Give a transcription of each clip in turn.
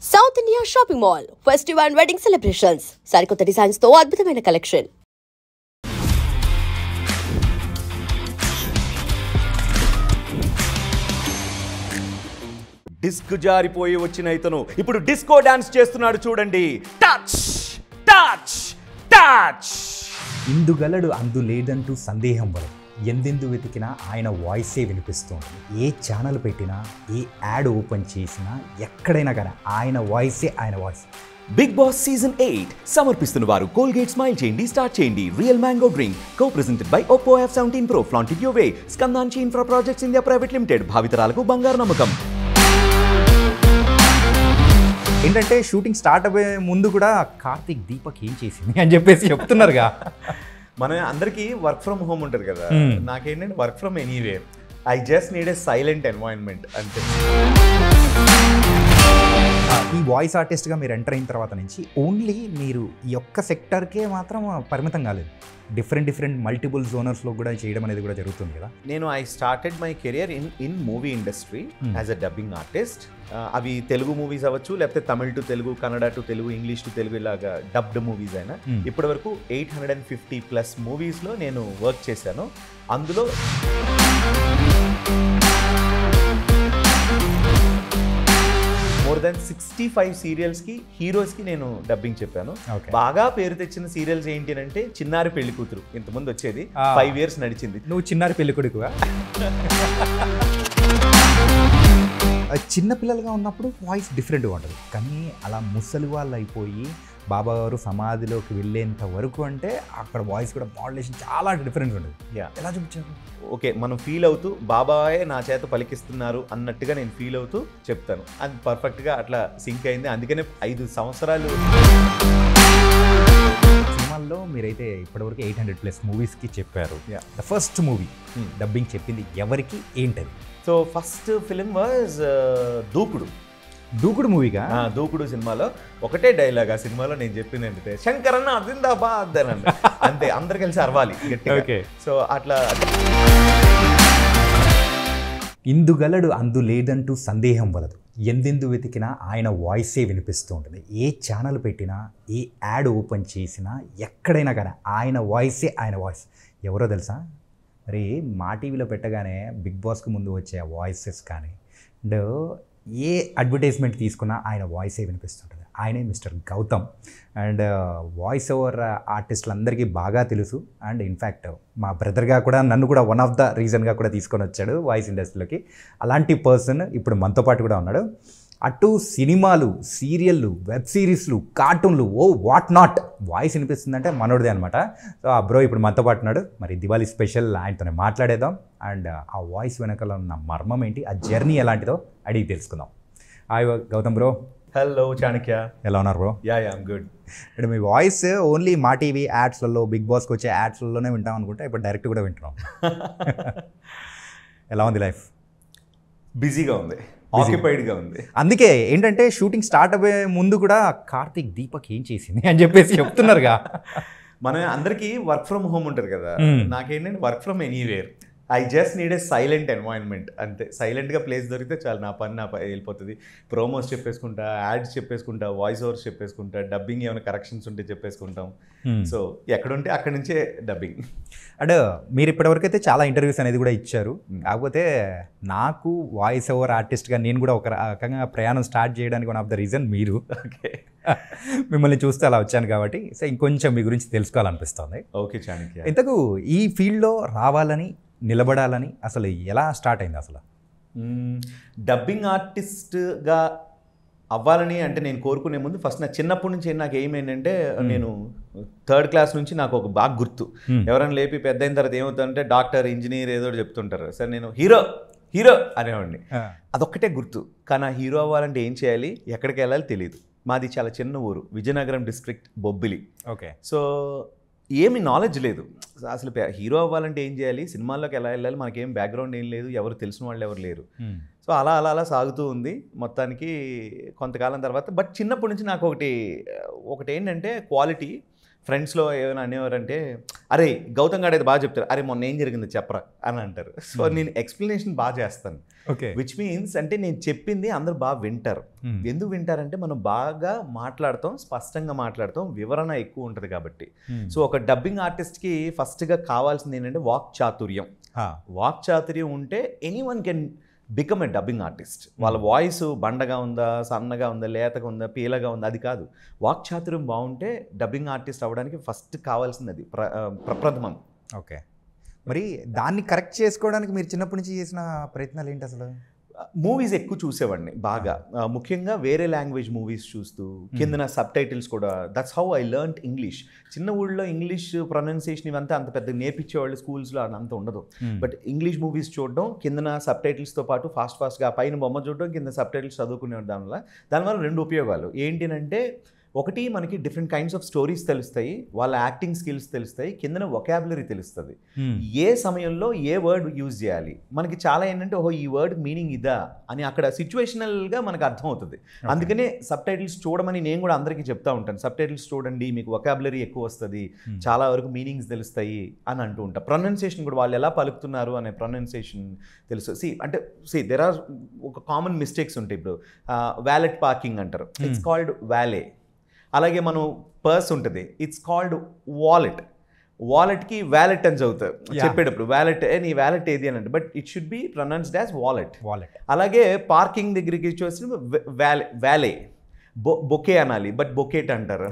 South India shopping mall festival and wedding celebrations సరికొత్త designs తో అద్భుతమైన కలెక్షన్. డిస్క్ జారిపోయి వచ్చిన ఇతను ఇప్పుడు డిస్కో డాన్స్ చేస్తున్నాడు చూడండి. Touch touch touch. ఇందుగలడు అందు లేదంటూ సందేహం వలదు. ఎందెందు వెతికినా ఆయన వాయిసే వినిపిస్తుంది. ఏ ఛానల్ పెట్టినా, ఏ యాడ్ ఓపెన్ చేసినా, ఎక్కడైనా కానీ ఆయన వాయిస్. బిగ్ బాస్ సీజన్ 8 సమర్పిస్తున్న వారు కోల్గేట్ స్మైల్ చేయండి, స్టార్ట్ చేయండి. Real mango drink co presented by Oppo F17 Pro, flaunted your way, Skandanchi infra projects India private limited. భావితరాలకు బంగారు నమ్మకం. ఏంటంటే షూటింగ్ స్టార్ట్ అయ్యే ముందు కూడా కార్తీక్ దీపక్ ఏం చేసింది అని చెప్పేసి చెప్తున్నారుగా. మన అందరికీ వర్క్ ఫ్రమ్ హోమ్ ఉంటుంది కదా, నాకేంటంటే work from anywhere. I just need a silent environment అంతే. ఈ వాయిస్ ఆర్టిస్ట్గా మీరు ఎంటర్ అయిన తర్వాత నుంచి ఓన్లీ మీరు ఈ ఒక్క సెక్టర్కే మాత్రం పరిమితం కాలేదు. డిఫరెంట్ మల్టిపుల్ జోనర్స్లో కూడా చేయడం అనేది కూడా జరుగుతుంది కదా. నేను I started my career in movie industry as a dubbing artist. అవి తెలుగు మూవీస్ అవ్వచ్చు, లేకపోతే Tamil to Telugu, Kannada to Telugu, English to Telugu, ఇలాగా డబ్డ్ మూవీస్ అయినా. ఇప్పటి వరకు 850+ మూవీస్లో నేను వర్క్ చేశాను. అందులో మోర్ దెన్ 65 సీరియల్స్కి హీరోస్కి నేను డబ్బింగ్ చెప్పాను. బాగా పేరు తెచ్చిన సీరియల్స్ ఏంటి అంటే చిన్నారి పెళ్లి కూతురు, ఇంతకుముందు వచ్చేది 5 years నడిచింది. నువ్వు చిన్నారి పెళ్లి కొడుకుగా. చిన్నపిల్లలుగా ఉన్నప్పుడు వాయిస్ డిఫరెంట్గా ఉంటుంది, కానీ అలా ముసలి వాళ్ళు అయిపోయి బాబా గారు సమాధిలోకి వెళ్ళేంత వరకు అంటే అక్కడ వాయిస్ కూడా మాడ్యులేషన్ చాలా డిఫరెంట్ ఉంటుంది. ఎలా చూపించారు? ఓకే, మనం ఫీల్ అవుతూ బాబాయే నా చేత పలికిస్తున్నారు అన్నట్టుగా నేను ఫీల్ అవుతూ చెప్తాను. అది పర్ఫెక్ట్గా అట్లా సింక్ అయింది. అందుకనే 5 సంవత్సరాలు సినిమాల్లో మీరైతే ఇప్పటివరకు 800+ మూవీస్కి చెప్పారు. ద ఫస్ట్ మూవీ డబ్బింగ్ చెప్పింది ఎవరికి, ఏంటది? సో ఫస్ట్ ఫిలిం వాజ్ దూకుడు మూవీగా. దూకుడు సినిమాలో ఒకటే డైలాగ్ ఆ సినిమాలో నేను చెప్పింది ఏంటంటే, శంకరన్న అదిందాబాద్ అని అంతే, అందరు కలిసి అరవాలి గట్టిగా. సో అట్లా ఇందుగలడు అందు లేదంటూ సందేహం వలదు. ఎందెందు వెతికినా ఆయన వాయిసే వినిపిస్తూ ఉంటుంది. ఏ ఛానల్ పెట్టినా, ఏ యాడ్ ఓపెన్ చేసినా, ఎక్కడైనా కానీ ఆయన వాయిస్. ఎవరో తెలుసా? మరి మా టీవీలో పెట్టగానే బిగ్ బాస్కి ముందు వచ్చే ఆ వాయిసెస్ కానీ, అండ్ ఏ అడ్వర్టైజ్మెంట్ తీసుకున్నా ఆయన వాయిసే వినిపిస్తుంటుంది. ఆయనే mister Gautam. And voice over ఆర్టిస్టులందరికీ బాగా తెలుసు. అండ్ ఇన్ఫ్యాక్ట్ మా బ్రదర్గా కూడా నన్ను కూడా వన్ ఆఫ్ ద రీజన్గా కూడా తీసుకొని వచ్చాడు వాయిస్ ఇండస్ట్రీలోకి. అలాంటి పర్సన్ ఇప్పుడు మనతో పాటు కూడా ఉన్నాడు. అటు సినిమాలు, సీరియళ్ళు, వెబ్ సిరీస్లు, కార్టూన్లు, వాట్ నాట్ వాయిస్ వినిపిస్తుందంటే మనోడిదే అనమాట. సో ఆ బ్రో ఇప్పుడు మనతో పాటు ఉన్నాడు. మరి దివాళీ స్పెషల్ ఆయనతోనే మాట్లాడేద్దాం. అండ్ ఆ వాయిస్ వెనకాల ఉన్న మర్మం ఏంటి, ఆ జర్నీ ఎలాంటిదో అడిగి తెలుసుకుందాం. Hi Gautam bro. Hello Chanakya, ఎలా ఉన్నారు బ్రో? I'm good. అంటే మీ వాయిస్ ఓన్లీ మా టీవీ యాడ్స్లలో, బిగ్ బాస్కి వచ్చే యాడ్స్లలోనే వింటాం అనుకుంటే ఇప్పుడు డైరెక్ట్ కూడా వింటున్నాం. ఎలా ఉంది లైఫ్? బిజీగా ఉంది, ఆక్యుపైడ్గా ఉంది. అందుకే ఏంటంటే షూటింగ్ స్టార్ట్ అయ్యే ముందు కూడా కార్తీక్ దీపక్ ఏం చేసింది అని చెప్పేసి చెప్తున్నారుగా. మన అందరికీ వర్క్ ఫ్రమ్ హోమ్ ఉంటుంది కదా, నాకేంటంటే work from anywhere. I just need a silent environment అంతే. సైలెంట్గా ప్లేస్ దొరికితే చాలు, నా పని వెళ్ళిపోతుంది. ప్రోమోస్ చెప్పేసుకుంటా, యాడ్స్ చెప్పేసుకుంటా, వాయిస్ ఓవర్స్ చెప్పేసుకుంటా, డబ్బింగ్ ఏమైనా కరెక్షన్స్ ఉంటే చెప్పేసుకుంటాం. సో ఎక్కడుంటే అక్కడి నుంచే డబ్బింగ్. అంటే మీరు ఇప్పటివరకు అయితే చాలా ఇంటర్వ్యూస్ అనేది కూడా ఇచ్చారు. కాకపోతే నాకు వాయిస్ ఓవర్ ఆర్టిస్ట్గా నేను కూడా ఒక రకంగా ప్రయాణం స్టార్ట్ చేయడానికి వన్ ఆఫ్ ద రీజన్ మీరు. ఓకే, మిమ్మల్ని చూస్తే అలా వచ్చాను కాబట్టి సో ఇంకొంచెం మీ గురించి తెలుసుకోవాలనిపిస్తుంది. ఓకే చాణక్య, ఇంతకు ఈ ఫీల్డ్లో రావాలని, నిలబడాలని అసలు ఎలా స్టార్ట్ అయింది అసలు? డబ్బింగ్ ఆర్టిస్ట్గా అవ్వాలని అంటే నేను కోరుకునే ముందు ఫస్ట్ నా చిన్నప్పటి నుంచి నాకు ఏమేంటంటే, నేను 3rd క్లాస్ నుంచి నాకు ఒక బాగా గుర్తు. ఎవరైనా లేపి పెద్ద అయిన తర్వాత ఏమవుతుందంటే డాక్టర్, ఇంజనీర్ ఏదో చెప్తుంటారు. సరే నేను హీరో అనేవాడిని. అదొక్కటే గుర్తు. కానీ హీరో అవ్వాలంటే ఏం చేయాలి, ఎక్కడికి వెళ్ళాలి తెలియదు. మాది చాలా చిన్న ఊరు, Vizianagaram district, Bobbili. Okay. So ఏమి నాలెడ్జ్ లేదు అసలు. హీరో అవ్వాలంటే ఏం చేయాలి, సినిమాల్లోకి ఎలా వెళ్ళాలి, మనకేం బ్యాక్గ్రౌండ్ ఏం లేదు, ఎవరు తెలిసిన వాళ్ళు ఎవరు లేరు. సో అలా సాగుతూ ఉంది మొత్తానికి కొంతకాలం తర్వాత. బట్ చిన్నప్పటి నుంచి నాకు ఒకటి ఏంటంటే క్వాలిటీ. ఫ్రెండ్స్లో ఏమైనా అనేవారంటే అరే గౌతమ్ గారు అయితే బాగా చెప్తారు, అరే మొన్న ఏం జరిగింది చెప్పరా అని అంటారు. సో నేను ఎక్స్ప్లెనేషన్ బాగా చేస్తాను. ఓకే. విచ్ మీన్స్ అంటే నేను చెప్పింది అందరూ బాగా వింటారు. ఎందుకు వింటారంటే మనం బాగా మాట్లాడతాం, స్పష్టంగా మాట్లాడతాం, వివరణ ఎక్కువ ఉంటుంది కాబట్టి. సో ఒక డబ్బింగ్ ఆర్టిస్ట్కి ఫస్ట్గా కావాల్సింది ఏంటంటే వాక్ చాతుర్యం. వాక్ చాతుర్యం ఉంటే anyone can become a dubbing artist. వాళ్ళ వాయిస్ బండగా ఉందా, సన్నగా ఉందా, లేతగా ఉందా, పీలగా ఉందా, అది కాదు. వాక్ చాతుర్యం బాగుంటే డబ్బింగ్ ఆర్టిస్ట్ అవ్వడానికి ఫస్ట్ కావాల్సింది అది ప్రప్రథమం. ఓకే. మరి దాన్ని కరెక్ట్ చేసుకోవడానికి మీరు చిన్నప్పటి నుంచి చేసిన ప్రయత్నాలు ఏంటి అసలు? మూవీస్ ఎక్కువ చూసేవాడిని బాగా, ముఖ్యంగా వేరే లాంగ్వేజ్ మూవీస్ చూస్తూ కింద సబ్ టైటిల్స్ కూడా. That's how I learned English. చిన్న ఊళ్ళో ఇంగ్లీష్ ప్రొనౌన్సియేషన్ ఇవంతా అంత పెద్ద నేర్పించేవాళ్ళు స్కూల్స్లో అంత ఉండదు. బట్ ఇంగ్లీష్ మూవీస్ చూడడం, కింద సబ్ టైటిల్స్తో పాటు ఫాస్ట్గా పైన బొమ్మ చూడడం, కింద సబ్ టైటిల్స్ చదువుకునేవాడు. దానివల్ల 2 ఉపయోగాలు ఏంటంటే, ఒకటి మనకి డిఫరెంట్ కైండ్స్ ఆఫ్ స్టోరీస్ తెలుస్తాయి, వాళ్ళ యాక్టింగ్ స్కిల్స్ తెలుస్తాయి, కిందన వొకాబులరీ తెలుస్తుంది. ఏ సమయంలో ఏ వర్డ్ యూజ్ చేయాలి మనకి చాలా ఏంటంటే, ఓహో ఈ వర్డ్ మీనింగ్ ఇదా అని అక్కడ సిచ్యువేషనల్గా మనకు అర్థం అవుతుంది. అందుకనే సబ్ టైటిల్స్ చూడమని నేను కూడా అందరికీ చెప్తా ఉంటాను. సబ్ టైటిల్స్ చూడండి, మీకు వొకాబులరీ ఎక్కువ వస్తుంది, చాలా వరకు మీనింగ్స్ తెలుస్తాయి అని అంటూ ఉంటాను. ప్రొనౌన్సియేషన్ కూడా వాళ్ళు ఎలా పలుకుతున్నారు అనే ప్రొనౌన్సియేషన్ తెలుసు. దెర్ ఆర్ ఒక కామన్ మిస్టేక్స్ ఉంటాయి. ఇప్పుడు వ్యాలెట్ పార్కింగ్ అంటారు, ఇట్స్ కాల్డ్ వ్యాలే. అలాగే మనం పర్స్ ఉంటుంది, ఇట్స్ కాల్డ్ వాలెట్. వాలెట్కి వ్యాలెట్ అని చదువుతారు చెప్పేటప్పుడు, వ్యాలెట్ నీ వ్యాలెట్ ఏది అని అంటే, but it should be pronounced as wallet. అలాగే పార్కింగ్ దగ్గరికి వచ్చి వ్యాలే, బొకే అనాలి, బట్ బొకేట్ అంటారు.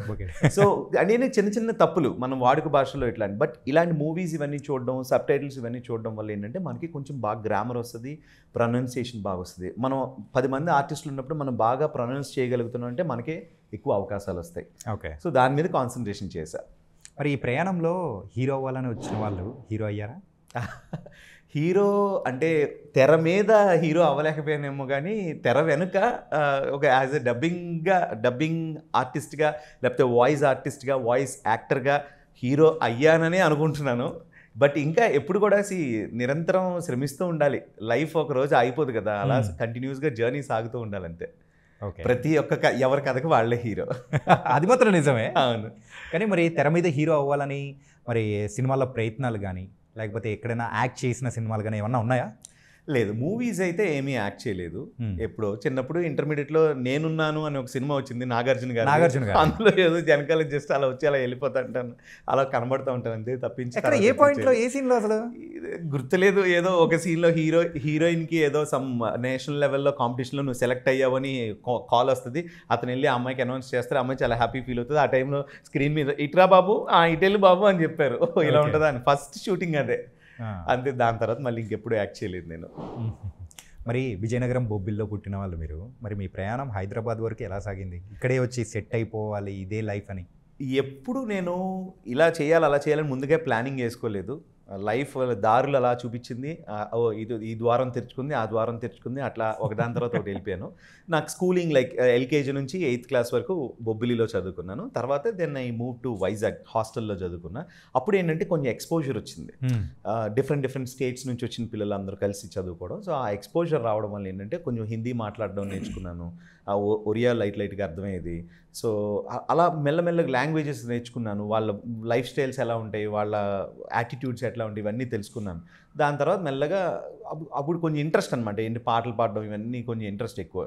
సో అంటే చిన్న చిన్న తప్పులు మనం వాడుక భాషలో ఇట్లాంటి. బట్ ఇలాంటి మూవీస్ ఇవన్నీ చూడడం, సబ్ టైటిల్స్ ఇవన్నీ చూడడం వల్ల ఏంటంటే మనకి కొంచెం బాగా గ్రామర్ వస్తుంది, ప్రొనౌన్సియేషన్ బాగా వస్తుంది. మనం 10 మంది ఆర్టిస్టులు ఉన్నప్పుడు మనం బాగా ప్రొనౌన్స్ చేయగలుగుతున్నాం అంటే మనకే ఎక్కువ అవకాశాలు వస్తాయి. ఓకే. సో దాని మీద కాన్సన్ట్రేషన్ చేశా. మరి ఈ ప్రయాణంలో హీరో అవ్వాలని వచ్చిన వాళ్ళు హీరో అయ్యారా? హీరో అంటే తెర మీద హీరో అవ్వలేకపోయానేమో, కానీ తెర వెనుక ఒక యాజ్ ఎ డబ్బింగ్ ఆర్టిస్ట్గా, లేకపోతే వాయిస్ ఆర్టిస్ట్గా, వాయిస్ యాక్టర్గా హీరో అయ్యాననే అనుకుంటున్నాను. బట్ ఇంకా ఎప్పుడు కూడా నిరంతరం శ్రమిస్తూ ఉండాలి. లైఫ్ ఒక రోజు అయిపోదు కదా, అలా కంటిన్యూస్గా జర్నీ సాగుతూ ఉండాలంతే. ప్రతి ఒక్క ఎవరి కథకు వాళ్ళే హీరో. అది మాత్రం నిజమే. అవును. కానీ మరి తెర మీద హీరో అవ్వాలని మరి సినిమాలో ప్రయత్నాలు కానీ, లేకపోతే ఎక్కడైనా యాక్ట్ చేసిన సినిమాలు కానీ ఏమన్నా ఉన్నాయా? లేదు, మూవీస్ అయితే ఏమీ యాక్ట్ చేయలేదు. ఎప్పుడో చిన్నప్పుడు ఇంటర్మీడియట్లో నేనున్నాను అని ఒక సినిమా వచ్చింది, నాగార్జున గారు. అందులో ఏదో జనకాల జస్ట్ అలా వచ్చి అలా వెళ్ళిపోతా ఉంటాను, అలా కనబడుతూ ఉంటాను అంతే. తప్పించి ఏ పాయింట్లో, ఏ సీన్లో అసలు గుర్తులేదు. ఏదో ఒక సీన్లో హీరోయిన్కి ఏదో సమ్ నేషనల్ లెవెల్లో కాంపిటీషన్లో నువ్వు సెలెక్ట్ అయ్యావని కాల్ వస్తుంది. అతను వెళ్ళి ఆ అమ్మాయికి అనౌన్స్ చేస్తారు, అమ్మాయి చాలా హ్యాపీ ఫీల్ అవుతుంది. ఆ టైంలో స్క్రీన్ మీద ఇట్రా బాబు, ఇటెళ్ళు బాబు అని చెప్పారు. ఇలా ఉంటుందా అని ఫస్ట్ షూటింగ్ అదే అంతే. దాని తర్వాత మళ్ళీ ఇంకెప్పుడు యాక్ట్ చేయలేదు నేను. మరి విజయనగరం బొబ్బిల్లో పుట్టిన వాళ్ళు మీరు, మరి మీ ప్రయాణం హైదరాబాద్ వరకు ఎలా సాగింది? ఇక్కడే వచ్చి సెట్ అయిపోవాలి ఇదే లైఫ్ అని ఎప్పుడు నేను ఇలా చేయాలి అలా చేయాలని ముందుగా ప్లానింగ్ చేసుకోలేదు. లైఫ్ దారులు అలా చూపించింది. ఈ ద్వారం తెరుచుకుంది, ఆ ద్వారం తెరుచుకుంది, అట్లా ఒకదాని తర్వాత ఒకటి వెళ్ళిపోయాను. నాకు స్కూలింగ్ లైక్ ఎల్కేజీ నుంచి 8th క్లాస్ వరకు బొబ్బిలిలో చదువుకున్నాను. తర్వాత then I move to Vizag, హాస్టల్లో చదువుకున్నా. అప్పుడు ఏంటంటే కొంచెం ఎక్స్పోజర్ వచ్చింది. డిఫరెంట్ స్టేట్స్ నుంచి వచ్చిన పిల్లలు అందరూ కలిసి చదువుకోవడం. సో ఆ ఎక్స్పోజర్ రావడం వల్ల ఏంటంటే కొంచెం హిందీ మాట్లాడడం నేర్చుకున్నాను. ఒరియా లైట్గా అర్థమయ్యేది. సో అలా మెల్లమెల్లగా లాంగ్వేజెస్ నేర్చుకున్నాను. వాళ్ళ లైఫ్ స్టైల్స్ ఎలా ఉంటాయి, వాళ్ళ యాటిట్యూడ్స్ ఎట్లా ఉంటాయి, ఇవన్నీ తెలుసుకున్నాను. దాని తర్వాత మెల్లగా అప్పుడు కొంచెం ఇంట్రెస్ట్ అనమాట. ఏంటి పాటలు పాడడం ఇవన్నీ కొంచెం ఇంట్రెస్ట్ ఎక్కువ.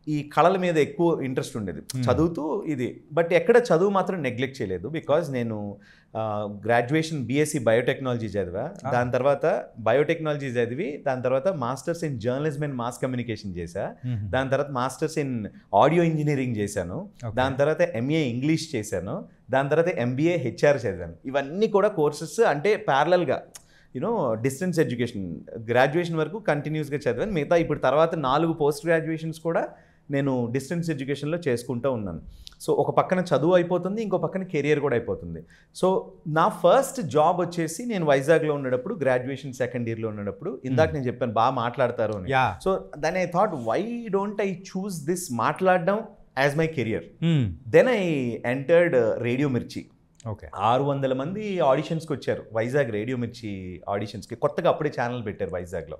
ఈ కళల మీద ఎక్కువ ఇంట్రెస్ట్ ఉండేది చదువుతూ ఇది. బట్ ఎక్కడ చదువు మాత్రం నెగ్లెక్ట్ చేయలేదు. బికాజ్ నేను గ్రాడ్యుయేషన్ బీఎస్సీ బయోటెక్నాలజీ చదివా. దాని తర్వాత బయోటెక్నాలజీ చదివి దాని తర్వాత masters in journalism and mass communication చేశా. దాని తర్వాత మాస్టర్స్ ఇన్ ఆడియో ఇంజనీరింగ్ చేశాను. దాని తర్వాత ఎంఏ ఇంగ్లీష్ చేశాను. దాని తర్వాత ఎంబీఏ హెచ్ఆర్ చదివాను. ఇవన్నీ కూడా కోర్సెస్ అంటే ప్యారలల్గా డిస్టెన్స్ ఎడ్యుకేషన్. గ్రాడ్యుయేషన్ వరకు కంటిన్యూస్గా చదివాను. మిగతా ఇప్పుడు తర్వాత 4 పోస్ట్ గ్రాడ్యుయేషన్స్ కూడా నేను డిస్టెన్స్ ఎడ్యుకేషన్లో చేసుకుంటూ ఉన్నాను. సో ఒక పక్కన చదువు అయిపోతుంది, ఇంకో పక్కన కెరియర్ కూడా అయిపోతుంది. సో నా ఫస్ట్ జాబ్ వచ్చేసి నేను వైజాగ్లో ఉన్నప్పుడు, గ్రాడ్యుయేషన్ సెకండ్ ఇయర్లో ఉన్నప్పుడు, ఇందాక నేను చెప్పాను బాగా మాట్లాడతారు అని. So then I thought, why don't I choose this మాట్లాడడం as my career. Then I entered radio Mirchi. 600 మంది ఆడిషన్స్కి వచ్చారు వైజాగ్ రేడియో మిర్చి ఆడిషన్స్కి. కొత్తగా అప్పుడే ఛానల్ పెట్టారు వైజాగ్లో,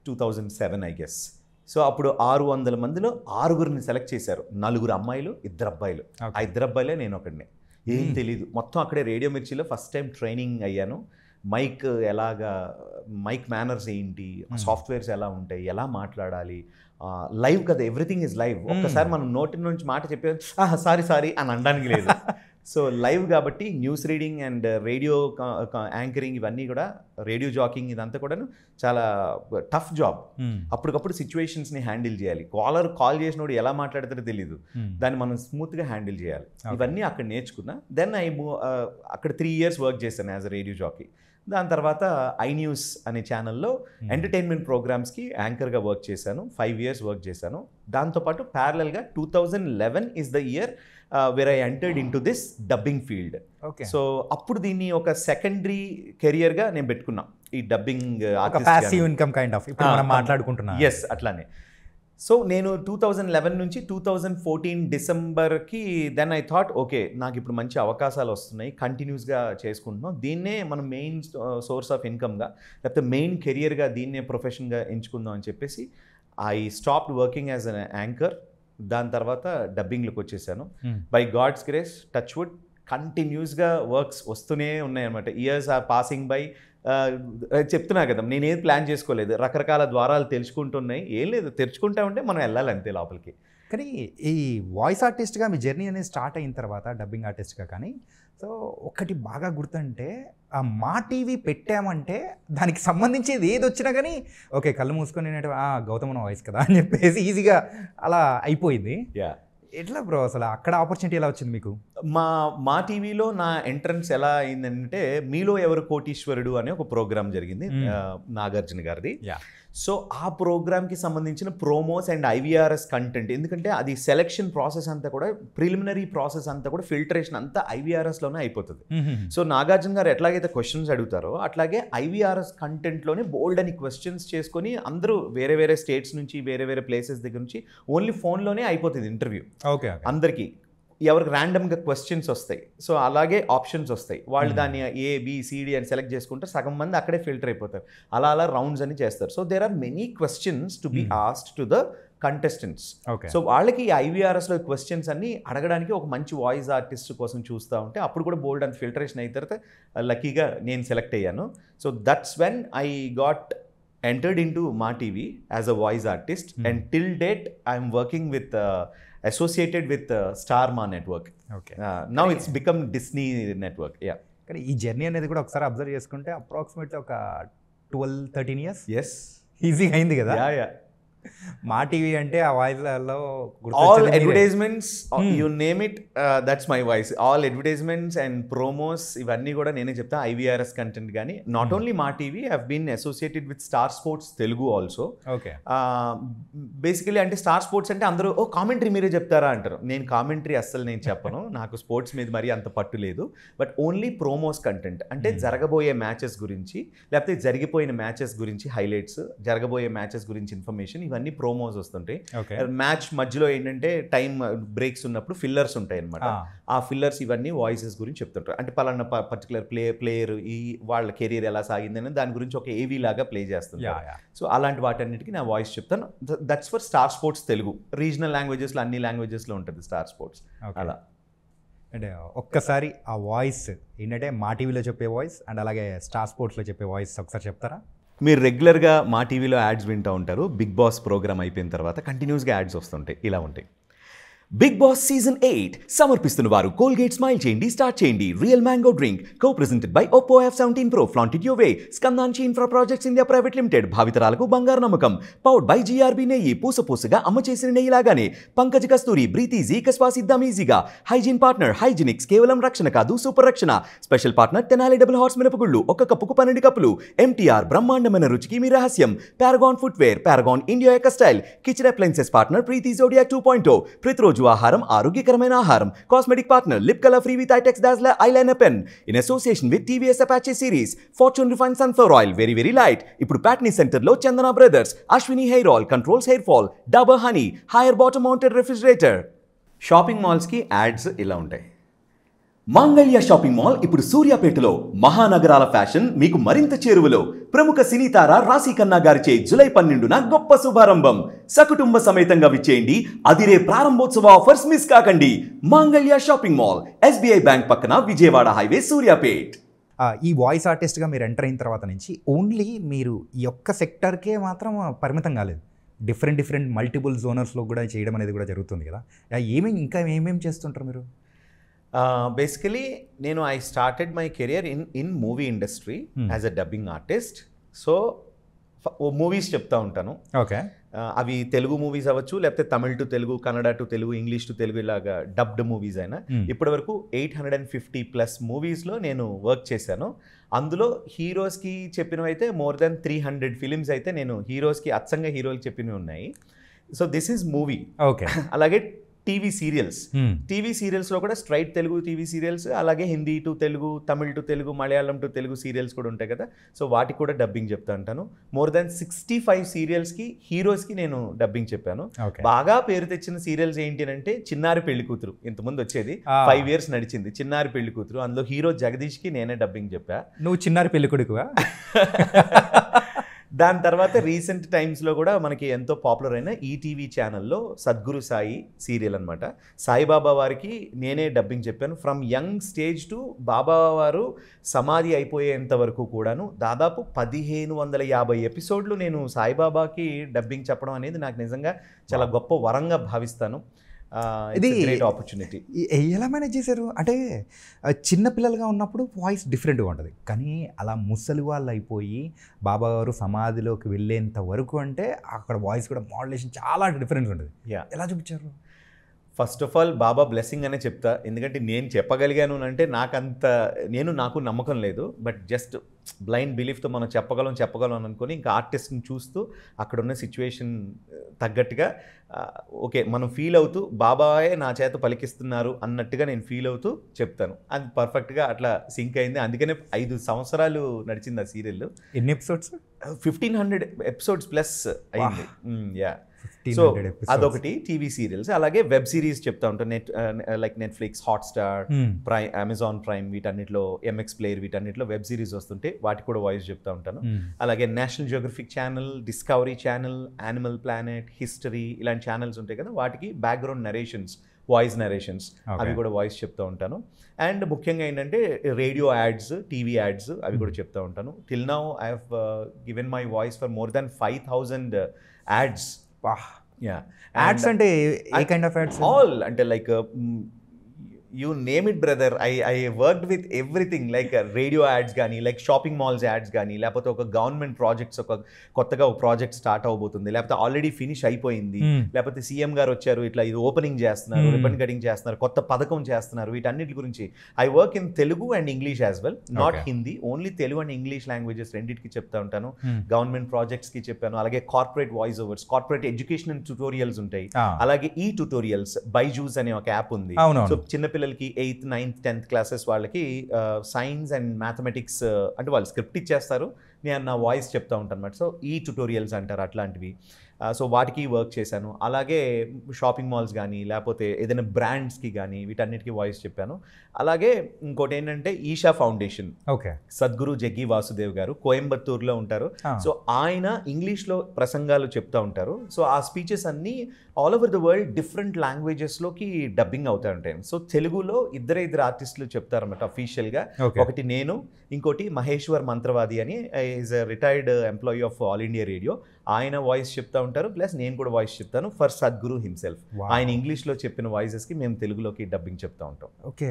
2007 ఐ గెస్. సో అప్పుడు 600 మందిలో 6గురిని సెలెక్ట్ చేశారు. 4 అమ్మాయిలు, 2 అబ్బాయిలు. ఆ 2 అబ్బాయిలే నేను ఒకడిని. ఏం తెలీదు. మొత్తం అక్కడే రేడియో మిర్చిలో ఫస్ట్ టైం ట్రైనింగ్ అయ్యాను. మైక్ మేనర్స్ ఏంటి, సాఫ్ట్వేర్స్ ఎలా ఉంటాయి, ఎలా మాట్లాడాలి, లైవ్ కదా, ఎవ్రీథింగ్ ఈజ్ లైవ్. ఒక్కసారి మనం నోటి నుంచి మాట చెప్పే సారీ అని అనడానికి లేదు. సో లైవ్ కాబట్టి news reading and radio anchoring ఇవన్నీ కూడా, రేడియో జాకింగ్ ఇదంతా కూడా చాలా టఫ్ జాబ్. అప్పటికప్పుడు సిచ్యువేషన్స్ని హ్యాండిల్ చేయాలి. కాల్ చేసినోడు ఎలా మాట్లాడతారో తెలీదు, దాన్ని మనం స్మూత్గా హ్యాండిల్ చేయాలి. ఇవన్నీ అక్కడ నేర్చుకున్నా. దెన్ అక్కడ 3 years వర్క్ చేశాను యాజ్ అ రేడియో జాకీ. దాని తర్వాత iNews అనే ఛానల్లో ఎంటర్టైన్మెంట్ ప్రోగ్రామ్స్కి యాంకర్గా వర్క్ చేశాను. 5 years వర్క్ చేశాను. దాంతోపాటు ప్యారలల్గా 2011 is the year where I entered into this dubbing field. So అప్పుడు దీన్ని ఒక సెకండరీ కెరియర్గా నేను పెట్టుకున్నా. ఈ dubbing passive income kind of ఇప్పుడు మనం మాట్లాడుకుంటున్నాం. ఎస్, అట్లానే. సో నేను 2011 నుంచి 2014 డిసెంబర్కి దెన్ ఐ థాట్ ఓకే, నాకు ఇప్పుడు మంచి అవకాశాలు వస్తున్నాయి, కంటిన్యూస్గా చేసుకుంటున్నాం, దీన్నే మనం మెయిన్ సోర్స్ ఆఫ్ ఇన్కమ్గా లేకపోతే మెయిన్ కెరియర్గా దీన్నే ప్రొఫెషన్గా ఎంచుకుందాం అని చెప్పేసి I stopped working as an anchor. దాని తర్వాత డబ్బింగ్లోకి వచ్చేసాను. By God's grace, touch wood, కంటిన్యూస్గా వర్క్స్ వస్తూనే ఉన్నాయన్నమాట. Years are passing by. చెప్తున్నా కదా, నేనేది ప్లాన్ చేసుకోలేదు, రకరకాల ద్వారాలు తెలుసుకుంటున్నాయి. ఏం లేదు, తెరుచుకుంటా ఉంటే మనం వెళ్ళాలి అంతే లోపలికి. కానీ ఈ వాయిస్ ఆర్టిస్ట్గా మీ జర్నీ అనేది స్టార్ట్ అయిన తర్వాత డబ్బింగ్ ఆర్టిస్ట్గా కానీ సో ఒకటి బాగా గుర్తుంటే మా టీవీ పెట్టామంటే దానికి సంబంధించేది ఏది వచ్చినా కానీ ఓకే కళ్ళు మూసుకొని గౌతమ్ వాయిస్ కదా అని చెప్పేసి ఈజీగా అలా అయిపోయింది. ఎట్లా బ్రో అసలు అక్కడ ఆపర్చునిటీ ఎలా వచ్చింది మీకు? మా టీవీలో నా ఎంట్రన్స్ ఎలా అయిందంటే మీలో ఎవరు కోటీశ్వరుడు అనే ఒక ప్రోగ్రామ్ జరిగింది, నాగార్జున గారిది. సో ఆ ప్రోగ్రామ్కి సంబంధించిన ప్రోమోస్ అండ్ IVRS కంటెంట్, ఎందుకంటే అది సెలెక్షన్ ప్రాసెస్ అంతా కూడా, ప్రిలిమినరీ ప్రాసెస్ అంతా కూడా, ఫిల్టరేషన్ అంతా IVRSలోనే అయిపోతుంది. సో నాగార్జున గారు ఎట్లాగైతే క్వశ్చన్స్ అడుగుతారో అట్లాగే IVRS కంటెంట్లోనే బోల్డ్ అని క్వశ్చన్స్ చేసుకొని అందరూ వేరే వేరే స్టేట్స్ నుంచి, వేరే వేరే ప్లేసెస్ దగ్గర నుంచి ఓన్లీ ఫోన్లోనే అయిపోతుంది ఇంటర్వ్యూ. ఓకే, అందరికీ ఎవరికి ర్యాండమ్గా క్వశ్చన్స్ వస్తాయి. సో అలాగే ఆప్షన్స్ వస్తాయి, వాళ్ళు దాన్ని ABCD అని సెలెక్ట్ చేసుకుంటే సగం మంది అక్కడే ఫిల్టర్ అయిపోతారు. అలా రౌండ్స్ అని చేస్తారు. So there are many questions to be asked to the contestants. So వాళ్ళకి IVRSలో క్వశ్చన్స్ అన్ని అడగడానికి ఒక మంచి వాయిస్ ఆర్టిస్ట్ కోసం చూస్తూ ఉంటే అప్పుడు కూడా బోల్డ్ అండ్ ఫిల్టరేషన్ అయిన తర్వాత లక్కీగా నేను సెలెక్ట్ అయ్యాను. So that's when I got entered into Ma TV as a voice artist, and till date I'm working with associated with Star Ma network. Okay. Now it's become Disney network. Yeah. కానీ ఈ journey అనేది కూడా ఒకసారి observe చేసుకుంటే approximately ఒక 12-13 years yes ఈజీగా అయింది కదా. yeah మా టీవీ అంటే ఆ వాయిస్లలో all advertisements, you name it, that's my voice. All advertisements and promos ఇవన్నీ కూడా నేనే చెప్తా. IVRS కంటెంట్ కానీ not only Maa TV, have been associated with Star Sports Telugu also. Okay, basically అంటే స్టార్ స్పోర్ట్స్ అంటే అందరూ కామెంటరీ మీరే చెప్తారా అంటారు. నేను కామెంటరీ అస్సలు నేను చెప్పను, నాకు స్పోర్ట్స్ మీద మరీ అంత పట్టు లేదు. బట్ ఓన్లీ ప్రోమోస్ కంటెంట్, అంటే జరగబోయే మ్యాచెస్ గురించి లేకపోతే జరిగిపోయిన మ్యాచెస్ గురించి హైలైట్స్, జరగబోయే మ్యాచెస్ గురించి ఇన్ఫర్మేషన్, ఇవన్నీ ప్రోమోస్ వస్తుంటాయి. మ్యాచ్ మధ్యలో ఏంటంటే టైం బ్రేక్స్ ఉన్నప్పుడు ఫిల్లర్స్ ఉంటాయి అనమాట. ఆ ఫిల్లర్స్ ఇవన్నీ వాయిసెస్ గురించి చెప్తుంటారు. అంటే పలానా పర్టికులర్ ప్లేయర్ ఈ వాళ్ళ కెరీర్ ఎలా సాగిందని దాని గురించి ఒక AV లాగా ప్లే చేస్తుంటారు. సో అలాంటి వాటన్నిటికీ నా వాయిస్ చెప్తాను. That's for Star Sports Telugu. Regional లాంగ్వేజెస్లో అన్ని లాంగ్వేజెస్లో ఉంటుంది స్టార్ స్పోర్ట్స్. అలా అంటే ఒక్కసారి ఆ వాయిస్ ఏంటంటే మా టీవీలో చెప్పే వాయిస్ అండ్ అలాగే స్టార్ స్పోర్ట్స్లో చెప్పే వాయిస్ ఒకసారి చెప్తారా? మీరు రెగ్యులర్గా మా టీవీలో యాడ్స్ వింటూ ఉంటారు. బిగ్ బాస్ ప్రోగ్రామ్ అయిపోయిన తర్వాత కంటిన్యూస్గా యాడ్స్ వస్తుంటాయి, ఇలా ఉంటాయి. బిగ్ బాస్ సీజన్ 8 సమర్పిస్తున్న వారు కోల్గేట్ స్మైల్ చేయండి, స్టార్ట్ చేయండి, real mango drink, co presented by Oppo F17 Pro, flaunted your way, Skandanchi infra projects India private limited, భావితరాలకు బంగారు నమ్మకం, పవర్డ్ బై GRB నెయ్యి, పూసపూసగా అమ్మ చేసిన నెయ్యి లాగానే, పంకజ్ కస్తూరి, బ్రీత్ ఈజీ, కస్వా సిద్ధం ఈజీగా, హైజీన్ పార్ట్నర్ హైజీనిక్స్, కేవలం రక్షణ కాదు సూపర్ రక్షణ, special partner Tenali double horse మినపగుళ్ళు, ఒక కప్పుకు 12 కప్పులు, MTR బ్రహ్మాండమైన రుచికి మీ రహస్యం, పారగాన్ ఫుట్వేర్, పారగాన్ ఇండియా ఎక style, kitchen appliances partner Preethi Zodiac 2.0, ప్రతిరోజు ఆహారం ఆరోగ్యకరమైన ఆహారం, cosmetic partner lip colour free with Eyetex Dazzler eyeliner pen, in association with TVS Apache series, Fortune refine sunflower oil very very light, ఇప్పుడు ప్యాట్నీ సెంటర్లో Chandana brothers, Ashwini hair oil controls hair fall, Dabur honey Haier bottom mounted refrigerator. Shopping మాల్స్కి ads ఇలా ఉంటాయి. మాంగళ్య shopping mall ఇప్పుడు సూర్యాపేటలో. మహానగరాల fashion మీకు మరింత చేరువలో. ప్రముఖ సినీ తార రాశి ఖన్నా గారిచే జూలై 12న గొప్ప శుభారంభం. సకుటుంబ సమేతంగా విచ్చేయండి. అదిరే ప్రారంభోత్సవ ఆఫర్స్ మిస్ కాకండి. మాంగళ్య షాపింగ్ మాల్, SBI బ్యాంక్ పక్కన, విజయవాడ హైవే, సూర్యాపేట్. ఈ వాయిస్ ఆర్టిస్ట్గా మీరు ఎంటర్ అయిన తర్వాత నుంచి ఓన్లీ మీరు ఈ ఒక్క సెక్టర్కే మాత్రం పరిమితం కాలేదు. డిఫరెంట్ మల్టిపుల్ జోనర్స్లో కూడా చేయడం అనేది కూడా జరుగుతుంది కదా. ఇంకా ఏమేమి చేస్తుంటారు మీరు? బేసికలీ నేను I started my career in movie industry as a dubbing artist. So movies చెప్తా ఉంటాను. ఓకే. అవి తెలుగు మూవీస్ అవ్వచ్చు, లేకపోతే Tamil to Telugu, Kannada to Telugu, English to Telugu, ఇలాగా డబ్డ్ మూవీస్ అయినా. ఇప్పటి వరకు 850+ మూవీస్లో నేను వర్క్ చేశాను. అందులో హీరోస్కి చెప్పినవి అయితే మోర్ దెన్ 300 ఫిలిమ్స్ అయితే నేను హీరోస్కి అచ్చంగా హీరోలకి చెప్పినవి ఉన్నాయి. So this is movie. Okay. అలాగే టీవీ సీరియల్స్లో కూడా స్ట్రైట్ తెలుగు టీవీ సీరియల్స్, అలాగే Hindi to Telugu, Tamil to Telugu, Malayalam to Telugu serials కూడా ఉంటాయి కదా. సో వాటికి కూడా డబ్బింగ్ చెప్తా ఉంటాను. మోర్ దెన్ 65 సీరియల్స్కి హీరోస్కి నేను డబ్బింగ్ చెప్పాను. బాగా పేరు తెచ్చిన సీరియల్స్ ఏంటి అంటే చిన్నారి పెళ్లి కూతురు, ఇంతకుముందు వచ్చేది 5 years నడిచింది చిన్నారి పెళ్లి కూతురు. అందులో హీరో జగదీష్కి నేనే డబ్బింగ్ చెప్పా. నువ్వు చిన్నారి పెళ్లి కొడుకువా? దాని తర్వాత రీసెంట్ టైమ్స్లో కూడా మనకి ఎంతో పాపులర్ అయిన ఈటీవీ ఛానల్లో సద్గురు సాయి సీరియల్ అనమాట. సాయిబాబా వారికి నేనే డబ్బింగ్ చెప్పాను. ఫ్రమ్ యంగ్ స్టేజ్ టు బాబా వారు సమాధి అయిపోయేంత వరకు కూడాను దాదాపు 1550 ఎపిసోడ్లు నేను సాయిబాబాకి డబ్బింగ్ చెప్పడం అనేది నాకు నిజంగా చాలా గొప్ప వరంగా భావిస్తాను. ఇది గ్రేట్ ఆపర్చునిటీ. ఎలా మేనేజ్ చేశారు? అంటే చిన్నపిల్లలుగా ఉన్నప్పుడు వాయిస్ డిఫరెంట్గా ఉంటుంది, కానీ అలా ముసలి వాళ్ళు అయిపోయి బాబా గారు సమాధిలోకి వెళ్ళేంత వరకు అంటే అక్కడ వాయిస్ కూడా మాడ్యులేషన్ చాలా డిఫరెన్స్ ఉంటుంది. ఎలా చూపించారు? First of all Baba blessing అనే చెప్తా. ఎందుకంటే నేను చెప్పగలిగాను అంటే నాకు నమ్మకం లేదు. బట్ జస్ట్ బ్లైండ్ బిలీఫ్తో మనం చెప్పగలం అనుకొని ఇంకా ఆర్టిస్ట్ని చూస్తూ అక్కడున్న సిచ్యువేషన్ తగ్గట్టుగా ఓకే మనం ఫీల్ అవుతూ బాబాయే నా చేత పలికిస్తున్నారు అన్నట్టుగా నేను ఫీల్ అవుతూ చెప్తాను. అది పర్ఫెక్ట్గా అట్లా సింక్ అయింది. అందుకనే 5 సంవత్సరాలు నడిచింది ఆ సీరియల్. ఎన్ని ఎపిసోడ్స్? 1500 ఎపిసోడ్స్ ప్లస్ అయింది. సో అదొకటి టీవీ సీరియల్స్. అలాగే వెబ్ సిరీస్ చెప్తా ఉంటాను. Like Netflix, Hotstar, prime, Amazon prime, వీటన్నిటిలో MX ప్లేయర్, వీటన్నిటిలో వెబ్ సిరీస్ వస్తుంటే వాటికి కూడా వాయిస్ చెప్తా ఉంటాను. అలాగే national geographic channel, discovery channel, animal planet, history, ఇలాంటి ఛానల్స్ ఉంటాయి కదా, వాటికి బ్యాక్గ్రౌండ్ నరేషన్స్, వాయిస్ నరేషన్స్, అవి కూడా వాయిస్ చెప్తూ ఉంటాను. అండ్ ముఖ్యంగా ఏంటంటే రేడియో యాడ్స్, టీవీ యాడ్స్, అవి కూడా చెప్తూ ఉంటాను. Till now I have given my voice for more than 5000 ads. Ads అంటే ఏ కైండ్ ఆఫ్ యాడ్స్? ఆల్ అంటే like you name it brother. I worked with everything. Like radio ads కానీ, like shopping malls ads కానీ, లేకపోతే ఒక government projects, కొత్తగా ఒక project start అవబోతుంది, లేకపోతే ఆల్రెడీ ఫినిష్ అయిపోయింది, లేకపోతే సీఎం గారు వచ్చారు, ఇట్లా ఇది ఓపెనింగ్ చేస్తున్నారు, రిబన్ కటింగ్ చేస్తున్నారు, కొత్త పథకం చేస్తున్నారు, వీటన్నిటి గురించి I work in Telugu and English as well, not Hindi, only Telugu and English languages రెండింటికి చెప్తా ఉంటాను. గవర్నమెంట్ ప్రాజెక్ట్స్కి చెప్పాను. అలాగే corporate voice overs, corporate education tutorials ఉంటాయి. అలాగే ఈ ట్యుటోరియల్స్, బైజూస్ అనే ఒక యాప్ ఉంది. సో చిన్నపిల్లలకి 8th, 9th, 10th క్లాసెస్ వాళ్ళకి సైన్స్ అండ్ మ్యాథమెటిక్స్ అంటే వాళ్ళు స్క్రిప్ట్ ఇచ్చేస్తారు, నేను నా వాయిస్ చెప్తా ఉంటాను అనమాట. సో ఈ ట్యుటోరియల్స్ అంటారు అట్లాంటివి. సో వాటికి వర్క్ చేశాను. అలాగే షాపింగ్ మాల్స్ కానీ, లేకపోతే ఏదైనా బ్రాండ్స్కి కానీ, వీటన్నిటికీ వాయిస్ చెప్పాను. అలాగే ఇంకోటి ఏంటంటే ఈషా ఫౌండేషన్, ఓకే, సద్గురు జగ్గి వాసుదేవ్ గారు కోయంబత్తూరులో ఉంటారు. సో ఆయన ఇంగ్లీష్లో ప్రసంగాలు చెప్తూ ఉంటారు. సో ఆ స్పీచెస్ అన్నీ all over the world different లాంగ్వేజెస్లోకి డబ్బింగ్ అవుతూ ఉంటాయి. సో తెలుగులో ఇద్దరు ఆర్టిస్టులు చెప్తారన్నమాట అఫీషియల్గా. ఒకటి నేను, ఇంకోటి మహేశ్వర్ మంత్రవాది అని, is a retired employee of all India radio. ఆయన వాయిస్ చెప్తా ఉంటారు, ప్లస్ నేను కూడా వాయిస్ చెప్తాను ఫర్ సద్గురు హిమ్సెల్ఫ్. ఆయన ఇంగ్లీష్లో చెప్పిన వాయిసెస్కి మేము తెలుగులోకి డబ్బింగ్ చెప్తా ఉంటాం. Okay.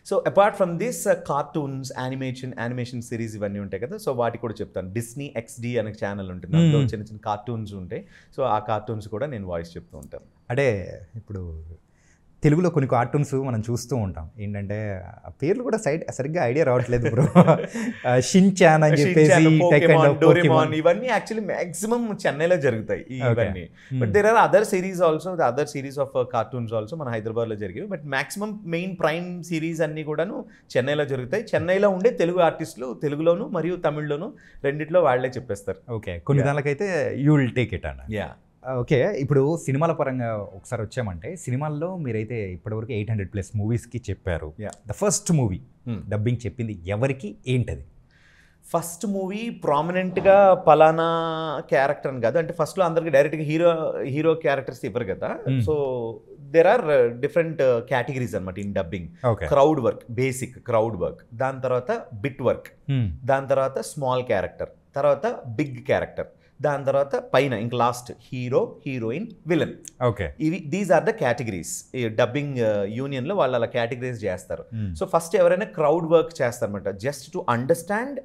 So apart from this cartoons, animation series ఇవన్నీ ఉంటాయి కదా, సో వాటి కూడా చెప్తాను. డిస్నీ XD అనే ఛానల్ ఉంటుంది, అందులో చిన్న కార్టూన్స్ ఉంటాయి. సో ఆ కార్టూన్స్ కూడా నేను వాయిస్ చెప్తూ ఉంటాను. అంటే ఇప్పుడు తెలుగులో కొన్ని కార్టూన్స్ మనం చూస్తూ ఉంటాం, ఏంటంటే ఆ పేర్లు కూడా సరిగ్గా ఐడియా రావట్లేదు బ్రో. షిన్చాన్ అని చెప్పేసి, డోరేమాన్, ఇవన్నీ యాక్చువల్లీ మ్యాక్సిమం చెన్నైలో జరుగుతాయి ఇవన్నీ. But there are other series also, the other series of cartoons also మన హైదరాబాద్లో జరిగేవి. But maximum main prime series అన్నీ కూడాను చెన్నైలో జరుగుతాయి. చెన్నైలో ఉండే తెలుగు ఆర్టిస్టులు తెలుగులోను మరియు తమిళ్లోను రెండిట్లో వాళ్ళే చెప్పేస్తారు. ఓకే. కొన్ని దానికైతే యూ విల్ టేక్ ఇట్ అన్న. యా. ఓకే, ఇప్పుడు సినిమాల పరంగా ఒకసారి వచ్చామంటే సినిమాల్లో మీరైతే ఇప్పటివరకు 800+ మూవీస్కి చెప్పారు. Yeah. The first movie dubbing చెప్పింది ఎవరికి, ఏంటది? ఫస్ట్ మూవీ ప్రామినెంట్గా పలానా క్యారెక్టర్ అని కాదు, అంటే ఫస్ట్లో అందరికి డైరెక్ట్గా హీరో క్యారెక్టర్స్ ఇవ్వరు కదా. So there are different categories అనమాట in dubbing. Crowd work, basic crowd work, దాని తర్వాత బిట్ వర్క్, దాని తర్వాత స్మాల్ క్యారెక్టర్, తర్వాత బిగ్ క్యారెక్టర్, దాని తర్వాత పైన ఇంక last hero, heroine, villain. Okay, ఇవి దీస్ ఆర్ ద కేటగిరీస్. ఈ డబ్బింగ్ యూనియన్లో వాళ్ళు అలా కేటగిరీస్ చేస్తారు. సో ఫస్ట్ ఎవరైనా క్రౌడ్ వర్క్ చేస్తారనమాట, జస్ట్ టు అండర్స్టాండ్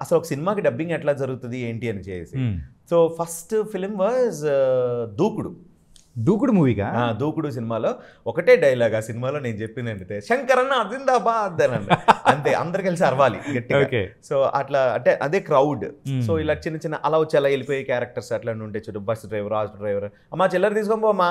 అసలు ఒక సినిమాకి డబ్బింగ్ ఎట్లా జరుగుతుంది ఏంటి అని చేసి. సో ఫస్ట్ ఫిలిం వాజ్ దూకుడు మూవీగా. దూకుడు సినిమాలో ఒకటే డైలాగ్ ఆ సినిమాలో నేను చెప్పింది అంటే శంకరన్న జిందాబాద్ అని అంతే, అందరు కలిసి అరవాలి గట్టిగా. సో అట్లా అంటే అదే క్రౌడ్. సో ఇలా చిన్న చిన్న అలా వచ్చి అలా వెళ్ళిపోయే క్యారెక్టర్స్ అట్లా ఉంటే చూడు, బస్ డ్రైవర్, ఆటో డ్రైవర్, అమ్మా చిల్లర తీసుకోమ్మా,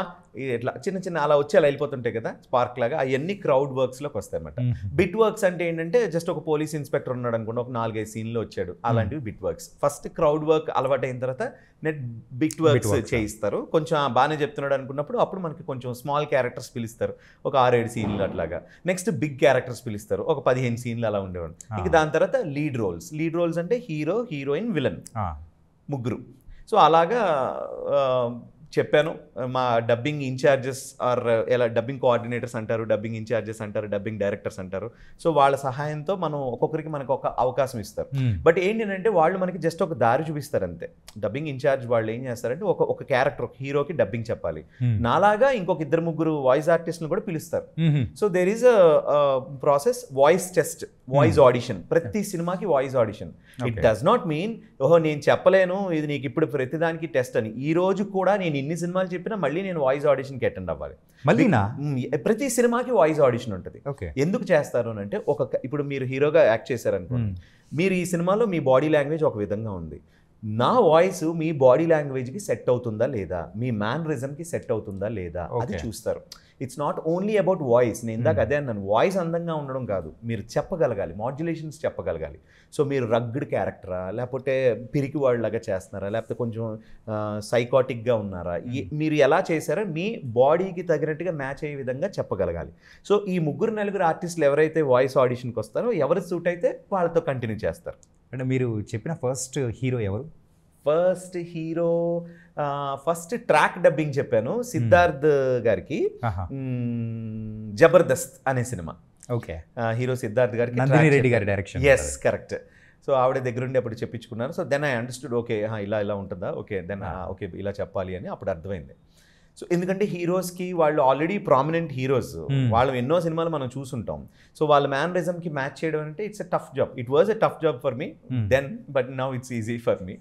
ఇట్లా చిన్న చిన్న అలా వచ్చి అలా వెళ్ళిపోతుంటాయి కదా స్పార్క్ లాగా. అవన్నీ క్రౌడ్ వర్క్స్లోకి వస్తాయి అన్నమాట. బిట్ వర్క్స్ అంటే ఏంటంటే జస్ట్ ఒక పోలీస్ ఇన్స్పెక్టర్ ఉన్నాడు అనుకోండి, ఒక 4-5 సీన్లో వచ్చాడు, అలాంటివి bit works. First crowd work అలవాటు అయిన తర్వాత నెట్ బిట్ వర్క్స్ చేయిస్తారు. కొంచెం బాగానే చెప్తున్నాడు అనుకున్నప్పుడు అప్పుడు మనకి కొంచెం స్మాల్ క్యారెక్టర్స్ పిలుస్తారు, ఒక 6-7 సీన్లు అట్లాగా. నెక్స్ట్ బిగ్ క్యారెక్టర్స్ పిలుస్తారు, ఒక 15 సీన్లు అలా ఉండేవాడు. ఇక దాని తర్వాత లీడ్ రోల్స్ అంటే హీరో, హీరోయిన్, విలన్, ముగ్గురు. సో అలాగా చెప్పాను. మా డబ్బింగ్ ఇన్ఛార్జెస్ ఆర్ ఎలా డబ్బింగ్ కోఆర్డినేటర్స్ అంటారు, డబ్బింగ్ ఇన్ఛార్జెస్ అంటారు, డబ్బింగ్ డైరెక్టర్స్ అంటారు. సో వాళ్ళ సహాయంతో మనం ఒక్కొక్కరికి మనకు ఒక అవకాశం ఇస్తారు. బట్ ఏంటంటే వాళ్ళు మనకి జస్ట్ ఒక దారి చూపిస్తారు అంతే. డబ్బింగ్ ఇన్ఛార్జ్ వాళ్ళు ఏం చేస్తారంటే ఒక క్యారెక్టర్, ఒక హీరోకి డబ్బింగ్ చెప్పాలి. నాలాగా ఇంకొక 2-3 వాయిస్ ఆర్టిస్ట్ని కూడా పిలుస్తారు. So there is a process, voice test, voice audition. ప్రతి సినిమాకి voice audition. It does not mean ఓహో నేను చెప్పలేను ఇది నీకు ఇప్పుడు ప్రతిదానికి టెస్ట్ అని. ఈ రోజు కూడా నేను ఇన్ని సినిమాలు చెప్పినా మళ్ళీ నేను వాయిస్ ఆడిషన్కి అటెండ్ అవ్వాలి. ప్రతి సినిమాకి వాయిస్ ఆడిషన్ ఉంటుంది. ఎందుకు చేస్తారు అని అంటే, ఇప్పుడు మీరు హీరోగా యాక్ట్ చేశారనుకోండి, మీరు ఈ సినిమాలో మీ బాడీ లాంగ్వేజ్ ఒక విధంగా ఉంది, నా వాయిస్ మీ బాడీ లాంగ్వేజ్కి సెట్ అవుతుందా లేదా, మీ మ్యానరిజంకి సెట్ అవుతుందా లేదా అది చూస్తారు. It's not only about voice. నేను ఇందాక అదే అన్నాను, వాయిస్ అందంగా ఉండడం కాదు, మీరు చెప్పగలగాలి, మాడ్యులేషన్స్ చెప్పగలగాలి. సో మీరు రగ్డ్ క్యారెక్టరా, లేకపోతే పిరికి వాళ్ళలాగా చేస్తున్నారా, లేకపోతే కొంచెం సైకాటిక్గా ఉన్నారా, మీరు ఎలా చేశారో మీ బాడీకి తగినట్టుగా మ్యాచ్ అయ్యే విధంగా చెప్పగలగాలి. సో ఈ 3-4 ఆర్టిస్టులు ఎవరైతే వాయిస్ ఆడిషన్కి వస్తారో, ఎవరు సూట్ అయితే వాళ్ళతో కంటిన్యూ చేస్తారు. అంటే మీరు చెప్పిన ఫస్ట్ హీరో ఎవరు? First hero first track dubbing చెప్పాను సిద్ధార్థ్ గారికి, జబర్దస్త్ అనే సినిమా. ఓకే, హీరో సిద్ధార్థ్ గారికి, నందిని రెడ్డి గారి డైరెక్షన్. Yes, correct. సో ఆవిడ దగ్గరుండి అప్పుడు చెప్పించుకున్నారు. So then I understood, okay ఇలా ఉంటుందా, ఓకే దెన్ ఓకే ఇలా చెప్పాలి అని అప్పుడు అర్థమైంది. సో ఎందుకంటే హీరోస్కి వాళ్ళు ఆల్రెడీ ప్రామినెంట్ హీరోస్, వాళ్ళు ఎన్నో సినిమాలు మనం చూసుంటాం. సో వాళ్ళ మ్యానరిజంకి మ్యాచ్ చేయడం అంటే it's a tough job. It was a tough job for me then, but now it's easy for me.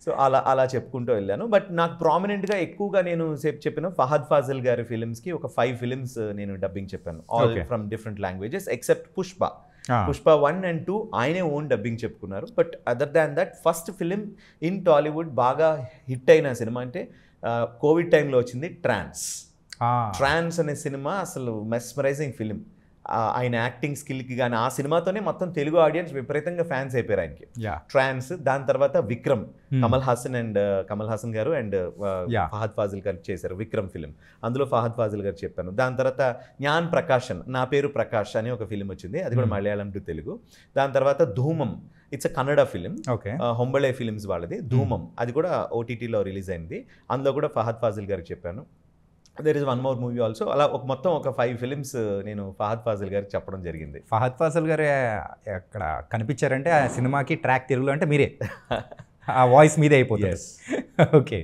So అలా చెప్పుకుంటూ వెళ్ళాను. బట్ నాకు ప్రామినెంట్గా ఎక్కువగా నేను చెప్పిన ఫహద్ ఫాజిల్ గారి ఫిలిమ్స్కి ఒక 5 ఫిలిమ్స్ నేను డబ్బింగ్ చెప్పాను, all from different languages except Pushpa. Pushpa 1 and 2 ఆయనే ఓన్ డబ్బింగ్ చెప్పుకున్నారు. But other than that first film in Tollywood బాగా హిట్ అయిన సినిమా అంటే కోవిడ్ టైంలో వచ్చింది ట్రాన్స్ అనే సినిమా. అసలు మెస్మరైజింగ్ ఫిలిం. ఆయన యాక్టింగ్ స్కిల్కి కానీ ఆ సినిమాతోనే మొత్తం తెలుగు ఆడియన్స్ విపరీతంగా ఫ్యాన్స్ అయిపోయారు ఆయనకి. ట్రాన్స్, దాని తర్వాత విక్రమ్, కమల్ హాసన్ గారు అండ్ ఫహద్ ఫాజిల్ గారు చేశారు విక్రమ్ ఫిలిం. అందులో ఫహద్ ఫాజిల్ గారు చెప్పాను. దాని తర్వాత జ్ఞాన్ ప్రకాషన్, నా పేరు ప్రకాష్ అని ఒక ఫిలిం వచ్చింది, అది కూడా మలయాళం టు తెలుగు. దాని తర్వాత Dhoomam, it's a Kannada film, Hombale films వాళ్ళది ధూమం, అది కూడా ఓటీటీలో రిలీజ్ అయింది. అందులో కూడా ఫహద్ ఫాజిల్ గారికి చెప్పాను. There is 1 more movie also. అలా మొత్తం ఒక 5 ఫిలిమ్స్ నేను ఫహద్ ఫాజిల్ గారికి చెప్పడం జరిగింది. ఫహద్ ఫాజిల్ గారు అక్కడ కనిపించారంటే ఆ సినిమాకి ట్రాక్ తెలుగులో అంటే మీరే, ఆ వాయిస్ మీదే అయిపోతుంది. ఓకే,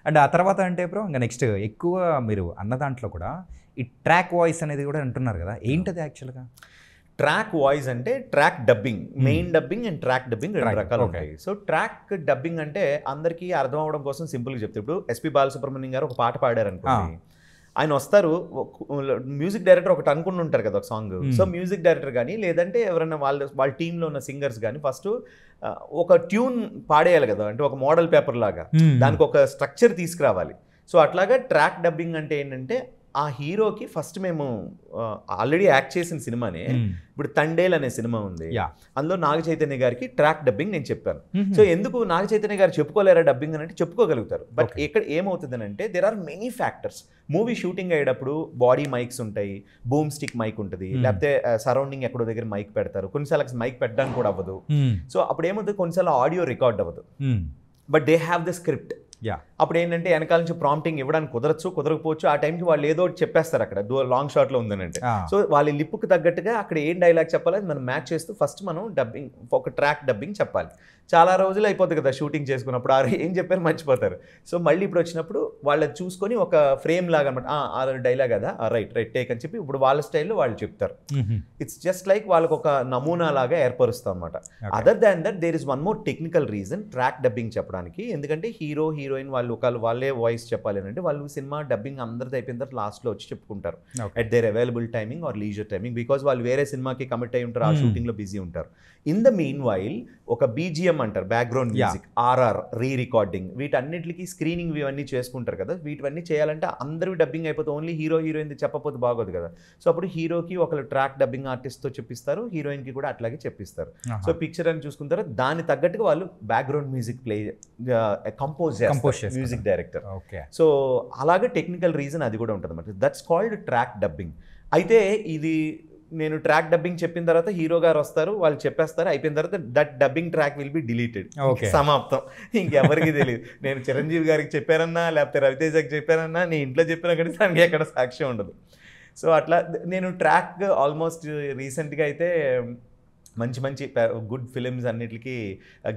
అండ్ ఆ తర్వాత అంటే బ్రో ఇంకా నెక్స్ట్ ఎక్కువ మీరు అన్న దాంట్లో కూడా ఈ ట్రాక్ వాయిస్ అనేది కూడా అంటున్నారు కదా, ఏంటది యాక్చువల్గా? ట్రాక్ వాయిస్ అంటే track dubbing, main dubbing and track dubbing 2 రకాలు ఉంటాయి. సో ట్రాక్ డబ్బింగ్ అంటే అందరికీ అర్థం అవడం కోసం సింపుల్గా చెప్తే, ఇప్పుడు ఎస్పి బాలసుబ్రహ్మణ్యం గారు ఒక పాట పాడారు అనుకోండి, ఆయన వస్తారు, మ్యూజిక్ డైరెక్టర్ ఒకటి అనుకుని ఉంటారు కదా ఒక సాంగ్. సో మ్యూజిక్ డైరెక్టర్ కానీ లేదంటే ఎవరైనా వాళ్ళ టీంలో ఉన్న సింగర్స్ కానీ ఫస్ట్ ఒక ట్యూన్ పాడేయాలి కదా, అంటే ఒక మోడల్ పేపర్ లాగా దానికి ఒక స్ట్రక్చర్ తీసుకురావాలి. సో అట్లాగా ట్రాక్ డబ్బింగ్ అంటే ఏంటంటే ఆ హీరోకి ఫస్ట్ మేము ఆల్రెడీ యాక్ట్ చేసిన సినిమానే, ఇప్పుడు తండేల్ అనే సినిమా ఉంది, అందులో నాగ చైతన్య గారికి ట్రాక్ డబ్బింగ్ నేను చెప్పాను. సో ఎందుకు నాగ చైతన్య గారు చెప్పుకోలేరా డబ్బింగ్ అని అంటే చెప్పుకోగలుగుతారు. బట్ ఇక్కడ ఏమవుతుంది అంటే there are many factors. Movie shooting అయ్యేటప్పుడు బాడీ మైక్స్ ఉంటాయి, బూమ్ స్టిక్ మైక్ ఉంటుంది, లేకపోతే సరౌండింగ్ ఎక్కడో దగ్గర మైక్ పెడతారు, కొన్నిసార్లు మైక్ పెట్టడానికి కూడా అవ్వదు. సో అప్పుడు ఏమవుతుంది, కొన్నిసార్లు ఆడియో రికార్డ్ అవ్వదు. But they have the script. అప్పుడు ఏంటంటే వెనకాల నుంచి ప్రాంప్టింగ్ ఇవ్వడానికి కుదరకపోవచ్చు. ఆ టైంకి వాళ్ళు ఏదో ఒకటి చెప్పేస్తారు అక్కడ లాంగ్ షాట్ లో ఉందనంటే. సో వాళ్ళ లిప్కి తగ్గట్టుగా అక్కడ ఏం డైలాగ్ చెప్పాలి మనం మ్యాచ్ చేస్తూ ఫస్ట్ మనం డబ్బింగ్, ఒక ట్రాక్ డబ్బింగ్ చెప్పాలి. చాలా రోజులు అయిపోతుంది కదా షూటింగ్ చేసుకున్నప్పుడు, ఏం చెప్పారు మర్చిపోతారు. సో మళ్ళీ ఇప్పుడు వచ్చినప్పుడు వాళ్ళని చూసుకొని ఒక ఫ్రేమ్ లాగా అనమాట, ఆ డైలాగ్ కదా, రైట్ టేక్ అని చెప్పి ఇప్పుడు వాళ్ళ స్టైల్లో వాళ్ళు చెప్తారు. ఇట్స్ జస్ట్ లైక్ వాళ్ళకి ఒక నమూనా లాగా ఏర్పరుస్తాం అనమాట. Other than that there is one more technical reason track dubbing చెప్పడానికి. ఎందుకంటే హీరో హీరోయిన్ వాళ్ళే వాయిస్ చెప్పాలి అని అంటే వాళ్ళు సినిమా డబ్బింగ్ అందరిది అయిపోయిన తర్వాత లాస్ట్లో వచ్చి చెప్పుకుంటారు at their available timing or leisure timing, because వాళ్ళు వేరే సినిమాకి కమిట్ అయి ఉంటారు, ఆ షూటింగ్లో బిజీ ఉంటారు. ఇన్ ద మీన్ వైల్ ఒక బీజిఎం అంటారు, background music, RR, re recording, వీటన్నిటికి స్క్రీనింగ్ ఇవన్నీ చేసుకుంటారు కదా. వీటివన్నీ చేయాలంటే అందరూ డబ్బింగ్ అయిపోతే ఓన్లీ హీరో హీరోయిన్ చెప్పకపోతే బాగోదు కదా. సో అప్పుడు హీరోకి ఒకళ్ళు ట్రాక్ డబ్బింగ్ ఆర్టిస్ట్తో చెప్పిస్తారు, హీరోయిన్కి కూడా అట్లాగే చెప్పిస్తారు. సో పిక్చర్ అని చూసుకుంటారు, దాని తగ్గట్టుగా వాళ్ళు బ్యాక్గ్రౌండ్ మ్యూజిక్ కంపోజ్ చేస్తారు మ్యూజిక్ డైరెక్టర్. సో అలాగే టెక్నికల్ రీజన్ అది కూడా ఉంటుంది అన్నమాట. That's called track dubbing. అయితే ఇది నేను ట్రాక్ డబ్బింగ్ చెప్పిన తర్వాత హీరో గారు వస్తారు, వాళ్ళు చెప్పేస్తారు, అయిపోయిన తర్వాత that dubbing track will be deleted, సమాప్తం, ఇంకెవరికి తెలియదు. నేను చిరంజీవి గారికి చెప్పానన్నా లేకపోతే రవితేజకి చెప్పానన్నా, నేను ఇంట్లో చెప్పినా కానీ దానికి ఎక్కడ సాక్ష్యం ఉండదు. సో అట్లా నేను ట్రాక్ ఆల్మోస్ట్ రీసెంట్గా అయితే మంచి గుడ్ ఫిలిమ్స్ అన్నిటికీ,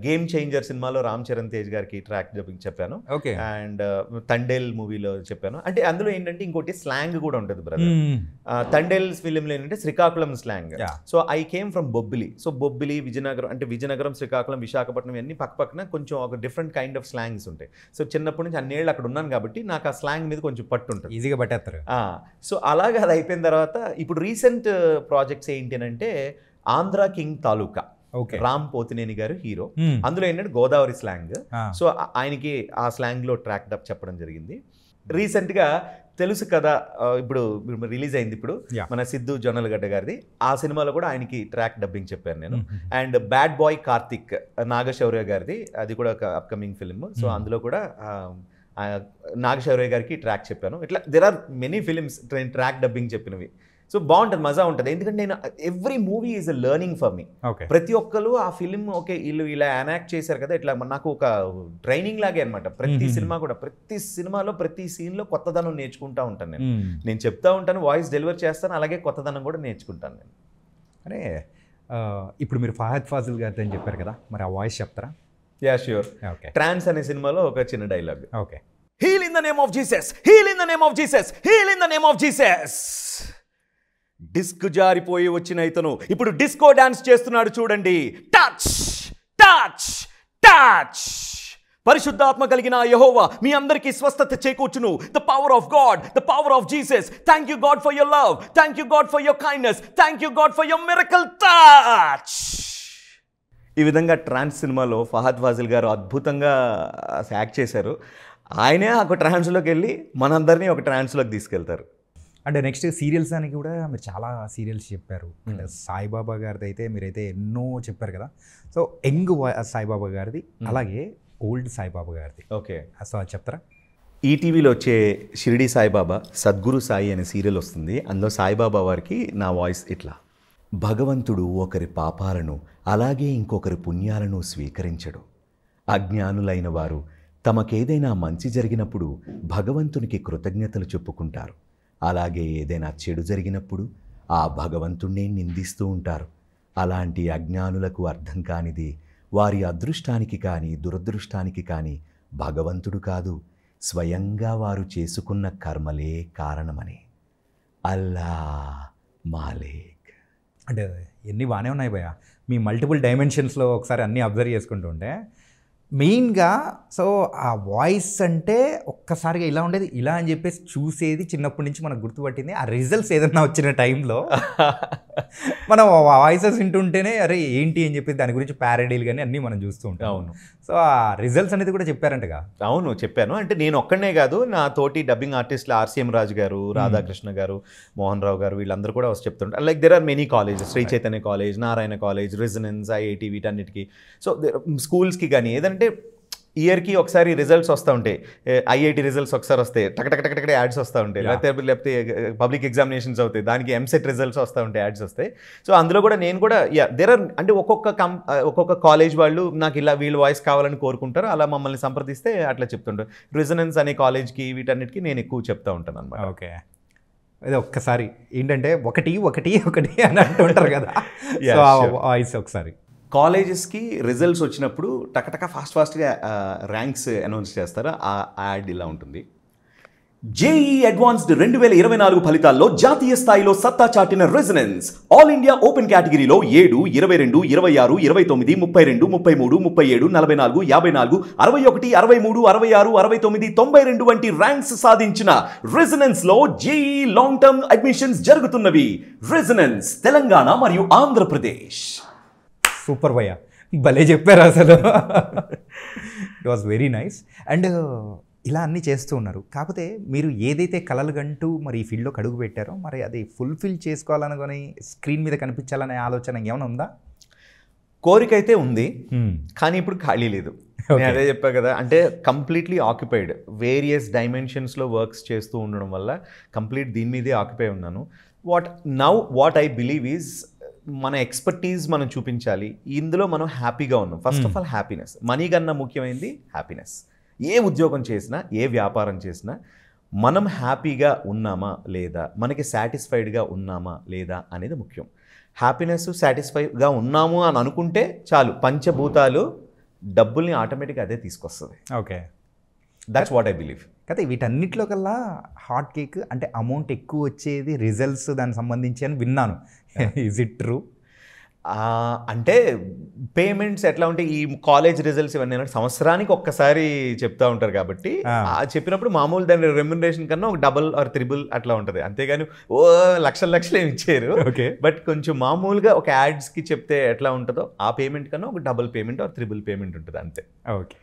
గేమ్ చేంజర్ సినిమాలో రామ్ చరణ్ తేజ్ గారికి ట్రాక్ డబ్బింగ్ చెప్పాను, అండ్ తండేల్ మూవీలో చెప్పాను. అంటే అందులో ఏంటంటే ఇంకోటి స్లాంగ్ కూడా ఉంటుంది బ్రదర్. తండేల్ ఫిలింలో ఏంటంటే Srikakulam slang. So I came from Bobbili. So Bobbili, Vizianagaram, అంటే విజయనగరం, శ్రీకాకుళం, విశాఖపట్నం ఇవన్నీ పక్కన కొంచెం ఒక డిఫరెంట్ కైండ్ ఆఫ్ స్లాంగ్స్ ఉంటాయి. సో చిన్నప్పటి నుంచి అన్నేళ్ళు అక్కడ ఉన్నాను కాబట్టి నాకు ఆ స్లాంగ్ మీద కొంచెం పట్టు ఉంటుంది, ఈజీగా పట్టేస్తారు. సో అలాగే అది అయిపోయిన తర్వాత ఇప్పుడు రీసెంట్ ప్రాజెక్ట్స్ ఏంటి అంటే ఆంధ్ర కింగ్ తాలూకా, రామ్ పోతినేని గారు హీరో, అందులో ఏంటంటే గోదావరి స్లాంగ్. సో ఆయనకి ఆ స్లాంగ్ లో ట్రాక్ డబ్ చెప్పడం జరిగింది. రీసెంట్ గా తెలుసు కదా, ఇప్పుడు రిలీజ్ అయింది ఇప్పుడు మన సిద్ధు జొన్నలగడ్డ గారిది, ఆ సినిమాలో కూడా ఆయనకి ట్రాక్ డబ్బింగ్ చెప్పాను నేను. And bad boy Karthik, Naga Shaurya గారిది, అది కూడా ఒక అప్కమింగ్ ఫిల్మ్. సో అందులో కూడా నాగశౌర్య గారికి ట్రాక్ చెప్పాను. ఇట్లా there are many films track dubbing చెప్పినవి. సో బాగుంటుంది, మజా ఉంటుంది. ఎందుకంటే నేను every movie is a learning for me. ప్రతి ఒక్కరు ఆ ఫిలిం ఓకే వీళ్ళు ఇలా ఎనాక్ట్ చేశారు కదా, ఇట్లా నాకు ఒక ట్రైనింగ్ లాగే అనమాట. ప్రతి సినిమా కూడా, ప్రతి సినిమాలో ప్రతి సీన్లో కొత్తదనం నేర్చుకుంటా ఉంటాను నేను చెప్తా ఉంటాను, వాయిస్ డెలివర్ చేస్తాను, అలాగే కొత్తదనం కూడా నేర్చుకుంటాను నేను. అరే ఇప్పుడు మీరు ఫహద్ ఫాజిల్ గారితో అని చెప్పారు కదా, మరి ఆ వాయిస్ చెప్తారా? Yeah sure. ట్రాన్స్ అనే సినిమాలో ఒక చిన్న dialogue. Okay. Heal in the name of Jesus, heal in the name of Jesus, heal in the name of Jesus. Disc జారిపోయి వచ్చిన ఇతను ఇప్పుడు డిస్కో డాన్స్ చేస్తున్నాడు చూడండి. Touch touch touch. పరిశుద్ధాత్మ కలిగిన యెహోవా మీ అందరికీ స్వస్థత చేకూర్చును. The power of God, the power of Jesus. Thank you God for your love, thank you God for your kindness, thank you God for your miracle touch. ఈ విధంగా ట్రాన్స్ సినిమాలో ఫహద్ ఫాజిల్ గారు అద్భుతంగా యాక్ట్ చేశారు. ఆయనే ఒక ట్రాన్స్లోకి వెళ్ళి మనందరినీ ఒక ట్రాన్స్లోకి తీసుకెళ్తారు. అంటే నెక్స్ట్ సీరియల్స్ అని కూడా మీరు చాలా సీరియల్స్ చెప్పారు. అంటే సాయిబాబా గారిది అయితే మీరైతే ఎన్నో చెప్పారు కదా. సో యంగ్ సాయిబాబా గారిది, అలాగే ఓల్డ్ సాయిబాబా గారిది. ఓకే. సో అది చెప్తారా? ఈటీవీలో వచ్చే షిరిడి సాయిబాబా సద్గురు సాయి అనే సీరియల్ వస్తుంది. అందులో సాయిబాబా వారికి నా వాయిస్ ఇట్లా: భగవంతుడు ఒకరి పాపాలను అలాగే ఇంకొకరి పుణ్యాలను స్వీకరించడు. అజ్ఞానులైన వారు తమకేదైనా మంచి జరిగినప్పుడు భగవంతునికి కృతజ్ఞతలు చెప్పుకుంటారు. అలాగే ఏదైనా చెడు జరిగినప్పుడు ఆ భగవంతుణ్ణే నిందిస్తూ ఉంటారు. అలాంటి అజ్ఞానులకు అర్థం కానిది వారి అదృష్టానికి కానీ దురదృష్టానికి కానీ భగవంతుడు కాదు, స్వయంగా వారు చేసుకున్న కర్మలే కారణమని. అల్లా మాలిక్. అంటే ఎన్ని బాగానే ఉన్నాయి భయ్యా, మీ మల్టిపుల్ డైమెన్షన్స్లో ఒకసారి అన్నీ అబ్జర్వ్ చేసుకుంటూ ఉంటే మెయిన్గా. సో ఆ వాయిస్ అంటే ఒక్కసారిగా ఇలా ఉండేది, ఇలా అని చెప్పేసి చూసేది చిన్నప్పటి నుంచి మనకు గుర్తుపట్టింది. ఆ రిజల్ట్స్ ఏదన్నా వచ్చిన టైంలో మనం వాయిసెస్ వింటుంటేనే అరే ఏంటి అని చెప్పి దాని గురించి ప్యారడీలు కానీ అన్నీ మనం చూస్తూ ఉంటాం. అవును. సో ఆ రిజల్ట్స్ అనేది కూడా చెప్పారంటగా. అవును చెప్పాను. అంటే నేను ఒక్కడనే కాదు, నా తోటి డబ్బింగ్ ఆర్టిస్టులు ఆర్సీఎం రాజు గారు, రాధాకృష్ణ గారు, మోహన్ రావు గారు, వీళ్ళందరూ కూడా వచ్చి చెప్తుంటారు. Like there are many colleges, Sri Chaitanya college, Narayana college, residence, IIT, వీటన్నిటికీ. సో స్కూల్స్కి కానీ ఏదంటే ఇయర్కి ఒకసారి రిజల్ట్స్ వస్తూ ఉంటాయి. ఐఐటి రిజల్ట్స్ ఒకసారి వస్తాయి, టకటకటకటే యాడ్స్ వస్తూ ఉంటాయి. లేకపోతే పబ్లిక్ ఎగ్జామినేషన్స్ అవుతాయి, దానికి ఎంసెట్ రిజల్ట్స్ వస్తూ ఉంటాయి, యాడ్స్ వస్తాయి. సో అందులో కూడా నేను కూడా దేర్ ఆర్ అంటే ఒక్కొక్క కాలేజ్ వాళ్ళు నాకు ఇలా వీళ్ళు వాయిస్ కావాలని కోరుకుంటారు, అలా మమ్మల్ని సంప్రదిస్తే అట్లా చెప్తుంటారు. రెసిడెన్స్ అనే కాలేజ్కి వీటన్నిటికీ నేను ఎక్కువ చెప్తా ఉంటాను అనమాట. ఓకే, అదే ఒక్కసారి ఏంటంటే ఒకటి అని అంటుంటారు కదా. సో ఆ వాయిస్ ఒకసారి కాలేజెస్కి రిజల్ట్స్ వచ్చినప్పుడు టకటక ఫాస్ట్గా ర్యాంక్స్ అనౌన్స్ చేస్తారు. ఆ యాడ్ ఇలా ఉంటుంది. జేఈ అడ్వాన్స్డ్ 2024 ఫలితాల్లో జాతీయ స్థాయిలో సత్తా చాటిన రెసిడెన్స్ ఆల్ ఇండియా ఓపెన్ కేటగిరీలో 7, 22, 26, 29, 32, 33, 37, 44, 54, 61, 63, 66, 69, 92 వంటి ర్యాంక్స్ సాధించిన రెసిడెన్స్ లో జేఈ లాంగ్ టర్మ్ అడ్మిషన్స్ జరుగుతున్నవి. రెసిడెన్స్ తెలంగాణ మరియు ఆంధ్రప్రదేశ్. సూపర్ భయ్య, భలే చెప్పారు అసలు. It was very nice. And ఇలా అన్నీ చేస్తూ ఉన్నారు. కాకపోతే మీరు ఏదైతే కలలు గంటూ మరి ఈ ఫీల్డ్లోకి అడుగు పెట్టారో మరి అది ఫుల్ఫిల్ చేసుకోవాలనుకొని స్క్రీన్ మీద కనిపించాలనే ఆలోచన ఏమైనా ఉందా? కోరిక అయితే ఉంది, కానీ ఇప్పుడు ఖాళీ లేదు. నేను అదే చెప్పా కదా, అంటే కంప్లీట్లీ ఆక్యుపైడ్, వేరియస్ డైమెన్షన్స్లో వర్క్స్ చేస్తూ ఉండడం వల్ల కంప్లీట్ దీని మీదే ఆక్యుపై ఉన్నాను. వాట్ ఐ బిలీవ్ ఈజ్ మన ఎక్స్పర్టీజ్ మనం చూపించాలి. ఇందులో మనం హ్యాపీగా ఉన్నాం. First of all happiness, money కన్నా ముఖ్యమైనది హ్యాపీనెస్. ఏ ఉద్యోగం చేసినా, ఏ వ్యాపారం చేసినా మనం హ్యాపీగా ఉన్నామా లేదా, మనకి సాటిస్ఫైడ్గా ఉన్నామా లేదా అనేది ముఖ్యం. హ్యాపీనెస్, సాటిస్ఫైడ్గా ఉన్నాము అని అనుకుంటే చాలు, పంచభూతాలు డబ్బుల్ని ఆటోమేటిక్గా అదే తీసుకొస్తుంది. Okay, that's what I believe. అయితే వీటన్నిటిలో కల్లా హాట్ కేక్ అంటే అమౌంట్ ఎక్కువ వచ్చేది రిజల్ట్స్ దానికి సంబంధించి అని విన్నాను. Is it true? అంటే పేమెంట్స్ ఎట్లా ఉంటాయి, ఈ కాలేజ్ రిజల్ట్స్ ఇవన్నీ సంవత్సరానికి ఒక్కసారి చెప్తా ఉంటారు కాబట్టి చెప్పినప్పుడు మామూలు దాని రెమ్యునరేషన్ కన్నా ఒక డబుల్ ఆర్ త్రిబుల్ అట్లా ఉంటుంది. అంతేగాని ఓ లక్షలు ఏమి ఇచ్చారు. బట్ కొంచెం మామూలుగా ఒక యాడ్స్కి చెప్తే ఎట్లా ఉంటుందో ఆ పేమెంట్ కన్నా ఒక double payment are triple payment ఉంటుంది అంతే. ఓకే,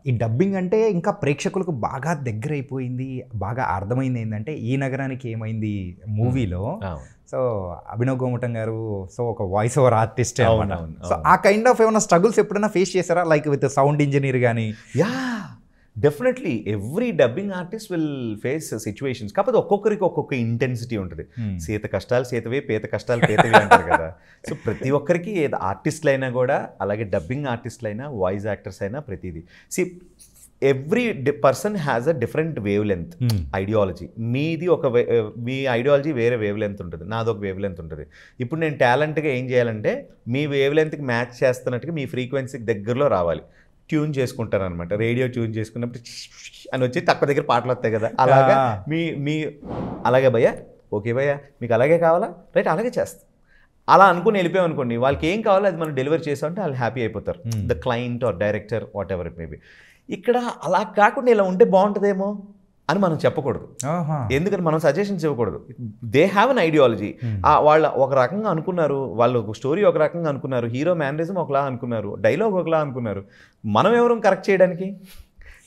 ఈ డబ్బింగ్ అంటే ఇంకా ప్రేక్షకులకు బాగా దగ్గర అయిపోయింది, బాగా అర్థమైంది. ఏంటంటే ఈ నగరానికి ఏమైంది మూవీలో, సో అభినవ్ గోమటం గారు సో ఒక వాయిస్ ఓవర్ ఆర్టిస్ట్ అన్నమాట. సో ఆ కైండ్ ఆఫ్ ఏమైనా స్ట్రగుల్స్ ఎప్పుడైనా ఫేస్ చేశారా, లైక్ విత్ సౌండ్ ఇంజనీర్ కానీ? Yeah, definitely every dubbing artist will face situations. కాకపోతే ఒక్కొక్కరికి ఒక్కొక్క ఇంటెన్సిటీ ఉంటుంది. సీత కష్టాలు సీతవే, పేత కష్టాలు పేతవే అంటారు కదా. సో ప్రతి ఒక్కరికి ఆర్టిస్టులు అయినా కూడా, అలాగే డబ్బింగ్ ఆర్టిస్టులు అయినా, వాయిస్ యాక్టర్స్ అయినా, ప్రతిదీ every person has a different wave length ideology. Me ideology వేరే వేవ్ లెంత్ ఉంటుంది, నాదొక వేవ్ లెంత్ ఉంటుంది. ఇప్పుడు నేను టాలెంట్గా ఏం చేయాలంటే మీ వేవ్ లెంత్కి మ్యాచ్ చేస్తున్నట్టుగా మీ ఫ్రీక్వెన్సీకి దగ్గరలో రావాలి. ట్యూన్ చేసుకుంటారు అనమాట. రేడియో ట్యూన్ చేసుకున్నప్పుడు అని వచ్చి తక్కువ దగ్గర పాటలు వస్తాయి కదా, అలాగా మీ అలాగే భయ్యా, ఓకే భయ్యా మీకు అలాగే కావాలా, రైట్ అలాగే చేస్తాం అలా అనుకుని వెళ్ళిపోయాం అనుకోండి, వాళ్ళకి ఏం కావాలో అది మనం డెలివరీ చేసామంటే వాళ్ళు హ్యాపీ అయిపోతారు, the client or director what ever it maybe. ఇక్కడ అలా కాకుండా ఇలా ఉంటే బాగుంటుందేమో అని మనం చెప్పకూడదు, ఎందుకంటే మనం సజెషన్స్ ఇవ్వకూడదు. They have an ideology. వాళ్ళు ఒక రకంగా అనుకున్నారు, వాళ్ళు స్టోరీ ఒక రకంగా అనుకున్నారు, హీరో మేనరిజం ఒకలా అనుకున్నారు, డైలాగ్ ఒకలా అనుకున్నారు, మనం ఎవరు కరెక్ట్ చేయడానికి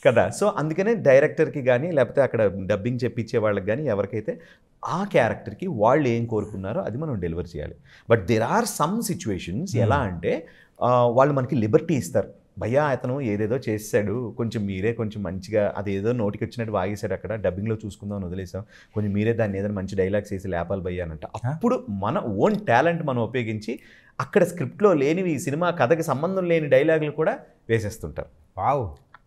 కదా. సో అందుకనే డైరెక్టర్కి కానీ లేకపోతే అక్కడ డబ్బింగ్ చెప్పించే వాళ్ళకి కానీ ఎవరికైతే ఆ క్యారెక్టర్కి వాళ్ళు ఏం కోరుకున్నారో అది మనం డెలివర్ చేయాలి. But there are some situations ఎలా అంటే వాళ్ళు మనకి లిబర్టీ ఇస్తారు. భయ్యా అతను ఏదేదో చేసాడు, కొంచెం మీరే కొంచెం మంచిగా అదేదో నోటికి వచ్చినట్టు వాగేశాడు, అక్కడ డబ్బింగ్లో చూసుకుందాం వదిలేసాం, కొంచెం మీరే దాన్ని ఏదైనా మంచి డైలాగ్స్ వేసి లేపాలి భయ్యా అనంట. అప్పుడు మన ఓన్ టాలెంట్ మనం ఉపయోగించి అక్కడ స్క్రిప్ట్లో లేనివి, సినిమా కథకి సంబంధం లేని డైలాగులు కూడా వేసేస్తుంటారు. వావ్.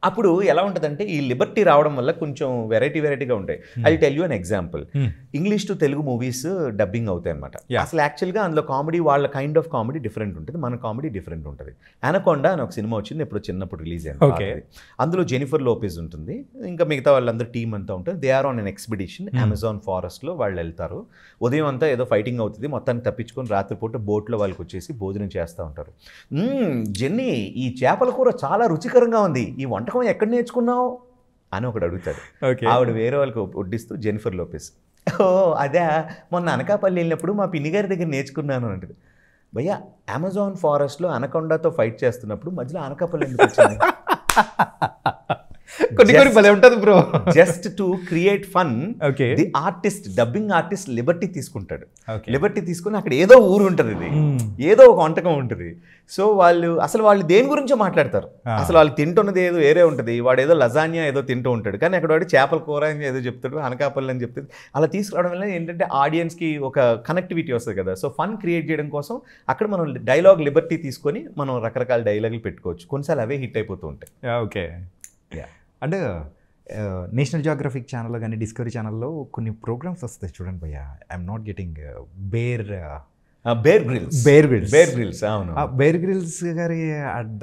అప్పుడు ఎలా ఉంటుందంటే ఈ లిబర్టీ రావడం వల్ల కొంచెం వెరైటీగా ఉంటాయి. I tell you an example. English to Telugu movies dubbing అవుతాయి అనమాట. అసలు యాక్చువల్గా అందులో కామెడీ, వాళ్ళ కైండ్ ఆఫ్ కామెడీ డిఫరెంట్ ఉంటుంది, మన కామెడీ డిఫరెంట్ ఉంటుంది. అనకొండ అని ఒక సినిమా వచ్చింది, ఎప్పుడు చిన్నప్పుడు రిలీజ్ అయింది. అందులో జెనిఫర్ లోపెజ్ ఉంటుంది, ఇంకా మిగతా వాళ్ళందరూ టీమ్ అంతా ఉంటుంది. They are on an expedition, Amazon ఫారెస్ట్లో వాళ్ళు వెళ్తారు. ఉదయం అంతా ఏదో ఫైటింగ్ అవుతుంది, మొత్తాన్ని తప్పించుకొని రాత్రిపూట బోట్లో వాళ్ళకి వచ్చేసి భోజనం చేస్తూ ఉంటారు. జెన్నీ, ఈ చేపల కూర చాలా రుచికరంగా ఉంది, ఈ వంటకం ఎక్కడ నేర్చుకున్నావు అని ఒకడు అడుగుతాడు. ఆవిడ వేరే వాళ్ళకి వడ్డిస్తూ జెనిఫర్ లోపెజ్, ఓ అదే మొన్న అనకాపల్లి వెళ్ళినప్పుడు మా పిన్ని గారి దగ్గర నేర్చుకున్నాను అంటది. భయ్యా అమెజాన్ ఫారెస్ట్లో అనకొండతో ఫైట్ చేస్తున్నప్పుడు మధ్యలో అనకాపల్లి ఎందుకు వచ్చింది? కొన్ని భలే ఉంటుంది bro. Just to create fun Okay. The artist, dubbing artist Liberty తీసుకుంటాడు. Okay. లిబర్టీ తీసుకుని అక్కడ ఏదో ఊరు ఉంటుంది, ఇది ఏదో ఒక వంటకం ఉంటుంది. సో వాళ్ళు దేని గురించో మాట్లాడతారు. అసలు వాళ్ళు తింటున్నది ఏదో వేరే ఉంటుంది. వాడు ఏదో లజానియా ఏదో తింటూ ఉంటాడు, కానీ అక్కడ వాడు చేపల కూర అని ఏదో చెప్తాడు, అనకాపల్లి అని చెప్తాడు. అలా తీసుకురావడం వల్ల ఏంటంటే ఆడియన్స్కి ఒక కనెక్టివిటీ వస్తుంది కదా. సో ఫన్ క్రియేట్ చేయడం కోసం అక్కడ మనం డైలాగ్ లిబర్టీ తీసుకొని మనం రకరకాల డైలాగులు పెట్టుకోవచ్చు. కొన్నిసార్లు అవే హిట్ అయిపోతూ ఉంటాయి. ఓకే. అంటే నేషనల్ జియోగ్రఫిక్ ఛానల్లో కానీ డిస్కవరీ ఛానల్లో కొన్ని ప్రోగ్రామ్స్ వస్తాయి చూడండి భయ్య. I'm not getting Bear Grylls. అవును, బేర్ గ్రిల్స్ గారి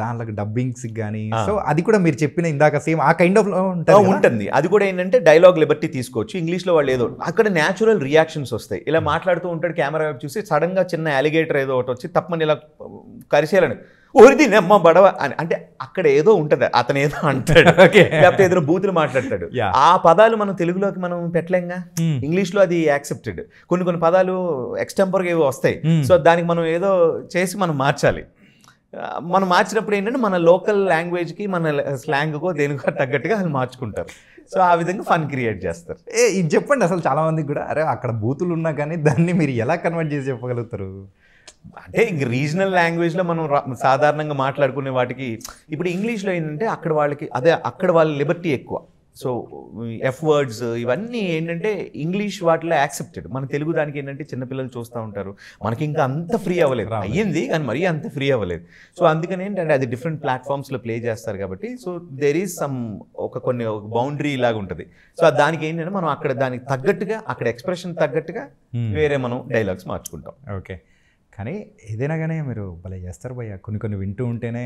దాంట్లో డబ్బింగ్స్ కానీ, సో అది కూడా మీరు చెప్పిన ఇందాక సేమ్ ఆ కైండ్ ఆఫ్ ఉంటుంది. అది కూడా ఏంటంటే డైలాగ్ లిబర్టీ తీసుకోవచ్చు. ఇంగ్లీష్లో వాళ్ళు ఏదో అక్కడ న్యాచురల్ రియాక్షన్స్ వస్తాయి. ఇలా మాట్లాడుతూ ఉంటాడు, కెమెరా వైపు చూసి సడన్గా చిన్న అలిగేటర్ ఏదో ఒకటి వచ్చి తప్పని ఇలా కరిసేయాలని ఓరిది నెమ్మ బడవ అని అంటే అక్కడ ఏదో ఉంటుంది, అతను ఏదో అంటాడు, లేకపోతే ఏదైనా బూతులు మాట్లాడతాడు. ఆ పదాలు మనం తెలుగులోకి మనం పెట్టలేంగా, ఇంగ్లీష్లో అది యాక్సెప్టెడ్. కొన్ని పదాలు ఎక్స్టెంపర్గా ఏవో వస్తాయి. సో దానికి మనం ఏదో చేసి మనం మార్చాలి. మనం మార్చినప్పుడు ఏంటంటే మన లోకల్ లాంగ్వేజ్కి, మన స్లాంగ్కో దేనికో తగ్గట్టుగా వాళ్ళు మార్చుకుంటారు. సో ఆ విధంగా ఫన్ క్రియేట్ చేస్తారు. ఇది చెప్పండి అసలు చాలా మందికి కూడా, అరే అక్కడ బూతులు ఉన్నా కానీ దాన్ని మీరు ఎలా కన్వర్ట్ చేసి చెప్పగలుగుతారు? అంటే ఇంక రీజనల్ లాంగ్వేజ్లో మనం సాధారణంగా మాట్లాడుకునే వాటికి ఇప్పుడు ఇంగ్లీష్లో ఏంటంటే అక్కడ వాళ్ళకి అక్కడ వాళ్ళ లిబర్టీ ఎక్కువ. సో ఎఫ్ వర్డ్స్ ఇవన్నీ ఏంటంటే ఇంగ్లీష్ వాటిలో యాక్సెప్టెడ్. మన తెలుగు దానికి ఏంటంటే చిన్నపిల్లలు చూస్తూ ఉంటారు, మనకి ఇంకా అంత ఫ్రీ అవ్వలేదు, అయ్యింది కానీ మరీ అంత ఫ్రీ అవ్వలేదు. సో అందుకని ఏంటంటే అది డిఫరెంట్ ప్లాట్ఫామ్స్లో ప్లే చేస్తారు కాబట్టి సో దెర్ ఈజ్ సమ్ ఒక బౌండరీ లాగా ఉంటుంది. సో దానికి ఏంటంటే మనం అక్కడ దానికి తగ్గట్టుగా, అక్కడ ఎక్స్ప్రెషన్ తగ్గట్టుగా వేరే మనం డైలాగ్స్ మార్చుకుంటాం. ఓకే. కానీ ఏదైనా కానీ మీరు భలే చేస్తారు భయ్య. కొన్ని వింటూ ఉంటేనే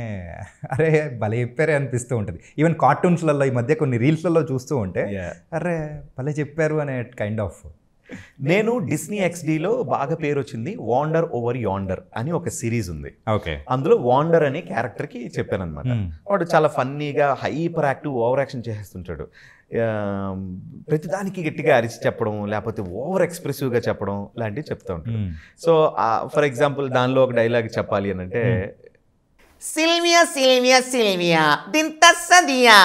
అరే భలే చెప్పారే అనిపిస్తూ ఉంటుంది. ఈవెన్ కార్టూన్స్లలో ఈ మధ్య కొన్ని రీల్స్లలో చూస్తూ ఉంటే అరే భలే చెప్పారు అనే కైండ్ ఆఫ్. నేను డిస్నీ XDలో బాగా పేరు వచ్చింది వాండర్ ఓవర్ యాండర్ అని ఒక సిరీస్ ఉంది. ఓకే. అందులో వాండర్ అనే క్యారెక్టర్కి చెప్పాను అనమాట. వాడు చాలా ఫన్నీగా హైపర్ యాక్టివ్ ఓవర్ యాక్షన్ చేస్తుంటాడు. ప్రతిదానికి గట్టిగా అరిచి చెప్పడం, లేకపోతే ఓవర్ ఎక్స్ప్రెసివ్గా చెప్పడం లాంటివి చెప్తూ ఉంటాడు. సో ఫర్ ఎగ్జాంపుల్ దానిలో ఒక డైలాగ్ చెప్పాలి అని అంటే, సిల్వియా సిల్వియా సిల్వియా దింత సదియా,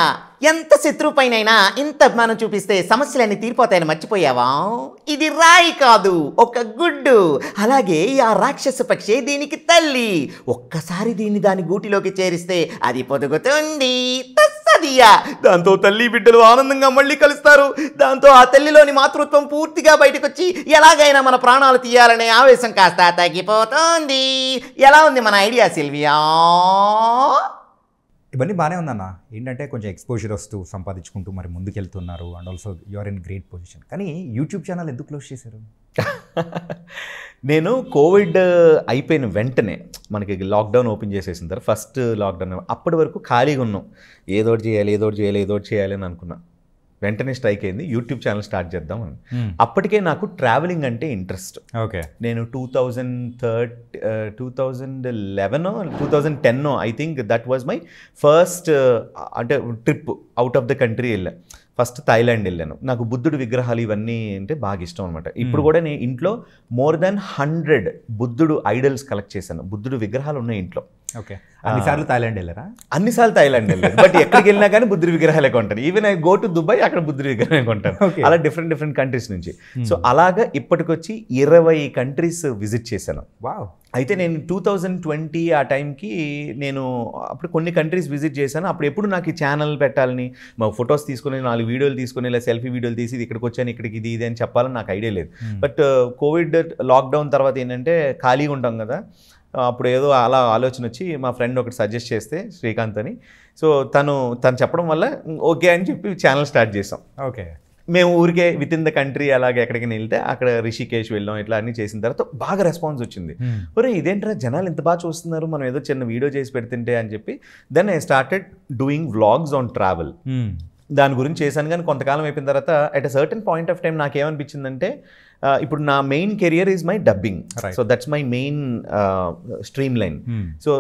ఎంత శత్రుపైనైనా ఇంత అభిమానం చూపిస్తే సమస్యలన్నీ తీరిపోతాయని మర్చిపోయావా? ఇది రాయి కాదు, ఒక గుడ్డు. అలాగే ఆ రాక్షస పక్షి దీనికి తల్లి. ఒక్కసారి దీన్ని దాని గూటిలోకి చేరిస్తే అది పొదుగుతుంది. తస్సదియా. దాంతో తల్లి బిడ్డలు ఆనందంగా మళ్ళీ కలుస్తారు. దాంతో ఆ తల్లిలోని మాతృత్వం పూర్తిగా బయటకు వచ్చి ఎలాగైనా మన ప్రాణాలు తీయాలనే ఆవేశం కాస్త తగ్గిపోతుంది. ఎలా ఉంది మన ఐడియా సిల్వియా? ఇవన్నీ బాగానే ఉందన్న. ఏంటంటే కొంచెం ఎక్స్పోజర్ వస్తూ సంపాదించుకుంటూ మరి ముందుకెళ్తున్నారు. And also you're in great position. కానీ యూట్యూబ్ ఛానల్ ఎందుకు క్లోజ్ చేశారు? నేను కోవిడ్ అయిపోయిన వెంటనే మనకి లాక్డౌన్ ఓపెన్ చేసేసిన తర్వాత ఫస్ట్ లాక్డౌన్ అప్పటి వరకు ఖాళీగా ఉన్నాం. ఏదోటి చేయాలి అని అనుకున్నా. వెంటనే స్ట్రైక్ అయింది, యూట్యూబ్ ఛానల్ స్టార్ట్ చేద్దాం అని. అప్పటికే నాకు ట్రావెలింగ్ అంటే ఇంట్రెస్ట్. ఓకే. నేను 2010 I think that was my first అంటే trip out of the country వెళ్ళా. ఫస్ట్ థాయిలాండ్ వెళ్ళాను. నాకు బుద్ధుడు విగ్రహాలు ఇవన్నీ అంటే బాగా ఇష్టం అనమాట. ఇప్పుడు కూడా నేను ఇంట్లో మోర్ దెన్ 100 బుద్ధుడు ఐడల్స్ కలెక్ట్ చేశాను. బుద్ధుడు విగ్రహాలు ఉన్నాయి ఇంట్లో. ఓకే. అన్నిసార్లు థాయిలాండ్ వెళ్ళారా? అన్నిసార్లు థాయిలాండ్ వెళ్ళాను, బట్ ఎక్కడికి వెళ్ళినా కానీ బుద్ధుడి విగ్రహాలే కొంటాను. Even I go to Dubai, అక్కడ బుద్ధుడి విగ్రహం కొంటాను. అలా డిఫరెంట్ కంట్రీస్ నుంచి. సో అలాగా ఇప్పటికొచ్చి 20 కంట్రీస్ విజిట్ చేశాను. వావ్. అయితే నేను 2020 ఆ టైంకి నేను అప్పుడు కొన్ని కంట్రీస్ విజిట్ చేశాను. అప్పుడు ఎప్పుడు నాకు ఈ ఛానల్ పెట్టాలని, మా ఫొటోస్ తీసుకుని 4 వీడియోలు తీసుకుని ఇలా సెల్ఫీ వీడియోలు తీసి ఇక్కడికి వచ్చాను, ఇక్కడికి ఇది అని చెప్పాలని నాకు ఐడియా లేదు. బట్ కోవిడ్ లాక్డౌన్ తర్వాత ఏంటంటే ఖాళీగా ఉంటాం కదా, అప్పుడు ఏదో అలా ఆలోచన వచ్చి మా ఫ్రెండ్ ఒకటి సజెస్ట్ చేస్తే, శ్రీకాంత్ అని. సో తను చెప్పడం వల్ల ఓకే అని చెప్పి ఛానల్ స్టార్ట్ చేసాం. ఓకే. మేము ఊరికే విత్ ఇన్ ద కంట్రీ అలాగే ఎక్కడికి వెళ్తే అక్కడ రిషికేష్ వెళ్ళాం. ఇట్లా అన్నీ చేసిన తర్వాత బాగా రెస్పాన్స్ వచ్చింది. ఒరే ఇదేంట్రా జనాలు ఇంత బాగా చూస్తున్నారు, మనం ఏదో చిన్న వీడియో చేసి పెడుతుంటే అని చెప్పి then I started doing vlogs on travel. దాని గురించి చేశాను. కానీ కొంతకాలం అయిపోయిన తర్వాత at a certain point of time నాకేమనిపించిందంటే ఇప్పుడు నా main career is my dubbing. So that's my main stream line. సో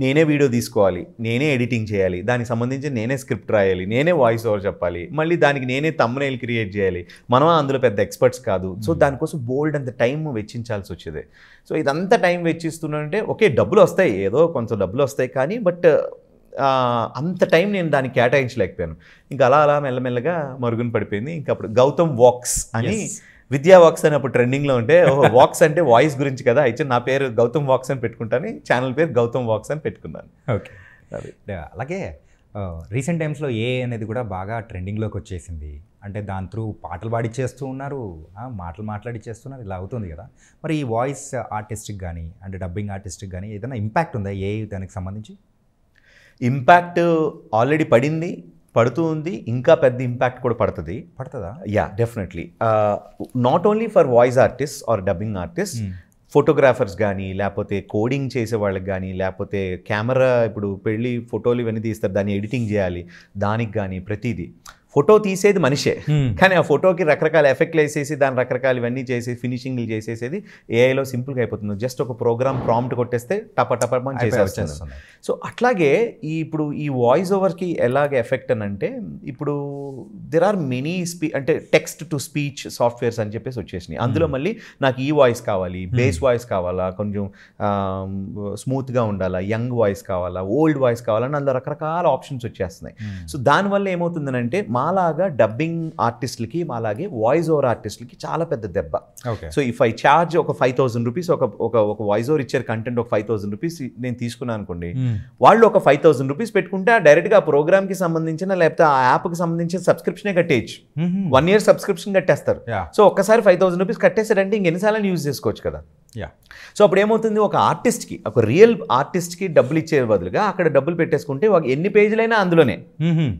నేనే వీడియో తీసుకోవాలి, నేనే ఎడిటింగ్ చేయాలి, దానికి సంబంధించి నేనే స్క్రిప్ట్ రాయాలి, నేనే వాయిస్ ఓవర్ చెప్పాలి, మళ్ళీ దానికి నేనే థంబ్నెయిల్ క్రియేట్ చేయాలి. మనం అందులో పెద్ద ఎక్స్పర్ట్స్ కాదు. సో దానికోసం బోల్డ్ అంత టైం వెచ్చించాల్సి వచ్చేది. సో ఇదంతా టైం వెచ్చిస్తున్నానంటే ఓకే డబ్బులు వస్తాయి, ఏదో కొంత డబ్బులు వస్తాయి, కానీ బట్ అంత టైం నేను దానికి కేటాయించలేకపోయాను. ఇంకా అలా మెల్లమెల్లగా మరుగున పడిపోయింది. ఇంకా అప్పుడు గౌతమ్ వాక్స్ అని విద్యా వాక్స్ అని అప్పుడు ట్రెండింగ్లో ఉంటే, ఓహో వాక్స్ అంటే వాయిస్ గురించి కదా, అయితే నా పేరు గౌతమ్ వాక్స్ అని పెట్టుకుంటాను, ఛానల్ పేరు గౌతమ్ వాక్స్ అని పెట్టుకున్నాను. ఓకే. అలాగే రీసెంట్ టైమ్స్లో అనేది కూడా బాగా ట్రెండింగ్లోకి వచ్చేసింది. అంటే దాని త్రూ పాటలు పాడిచ్చేస్తూ ఉన్నారు, మాటలు మాట్లాడిచ్చేస్తున్నారు, ఇలా అవుతుంది కదా. మరి ఈ వాయిస్ ఆర్టిస్ట్కి కానీ అంటే డబ్బింగ్ ఆర్టిస్ట్కి కానీ ఏదైనా ఇంపాక్ట్ ఉందా దానికి సంబంధించి? ఇంపాక్ట్ ఆల్రెడీ పడింది, పడుతూ ఉంది, ఇంకా పెద్ద ఇంపాక్ట్ కూడా పడుతుందా? Yeah, definitely. Not only for voice artist or dubbing artist, photographers కానీ, లేకపోతే కోడింగ్ చేసే వాళ్ళకి కానీ, లేకపోతే కెమెరా ఇప్పుడు పెళ్ళి ఫోటోలు ఇవన్నీ తీస్తారు, దాన్ని ఎడిటింగ్ చేయాలి, దానికి కానీ ప్రతిదీ. ఫోటో తీసేది మనిషే, కానీ ఆ ఫోటోకి రకరకాల ఎఫెక్ట్లు వేసేసి దాని రకరకాల ఇవన్నీ చేసి ఫినిషింగ్లు చేసేసేది ఏఐలో సింపుల్గా అయిపోతుంది. జస్ట్ ఒక ప్రోగ్రామ్ ప్రాంప్ట్ కొట్టేస్తే టపటపని చేసేస్తుంది. సో అట్లాగే ఇప్పుడు ఈ వాయిస్ ఓవర్కి ఎలాగ ఎఫెక్ట్ అని అంటే, ఇప్పుడు దెర్ ఆర్ మెనీ అంటే టెక్స్ట్ టు స్పీచ్ సాఫ్ట్వేర్స్ అని చెప్పేసి వచ్చేసినాయి. అందులో మళ్ళీ నాకు ఈ వాయిస్ కావాలి, బేస్ వాయిస్ కావాలా, కొంచెం స్మూత్గా ఉండాలా, యంగ్ వాయిస్ కావాలా, ఓల్డ్ వాయిస్ కావాలని అందులో రకరకాల ఆప్షన్స్ వచ్చేస్తున్నాయి. సో దానివల్ల ఏమవుతుందనంటే మాలాగా డబ్బింగ్ ఆర్టిస్టులకి, మాలాగే వాయిస్ ఓవర్ ఆర్టిస్టులకి చాలా పెద్ద దెబ్బ. సో ఇఫ్ ఐ చార్జ్ ఒక 5,000 రూపీస్ ఒక వాయిస్ ఓవర్ ఇచ్చారు కంటెంట్ ఒక 5,000 రూపీస్ నేను తీసుకున్నాను అనుకోండి, వాళ్ళు ఒక 5,000 రూపీస్ పెట్టుకుంటే డైరెక్ట్గా ఆ ప్రోగ్రామ్కి సంబంధించిన లేకపోతే ఆ యాప్కి సంబంధించిన సబ్స్క్రిప్షనే కట్టేయచ్చు. 1 year సబ్స్క్రిప్షన్ కట్టేస్తారు. సో ఒక్కసారి 5,000 రూపీస్ కట్టేసారంటే ఇంకెన్నిసార్లు యూజ్ చేసుకోవచ్చు కదా. సో అప్పుడు ఏమవుతుంది, ఒక ఆర్టిస్ట్కి, ఒక రియల్ ఆర్టిస్ట్కి డబ్బులు ఇచ్చే బదులుగా అక్కడ డబ్బులు పెట్టేసుకుంటే ఎన్ని పేజీలైనా అందులోనే,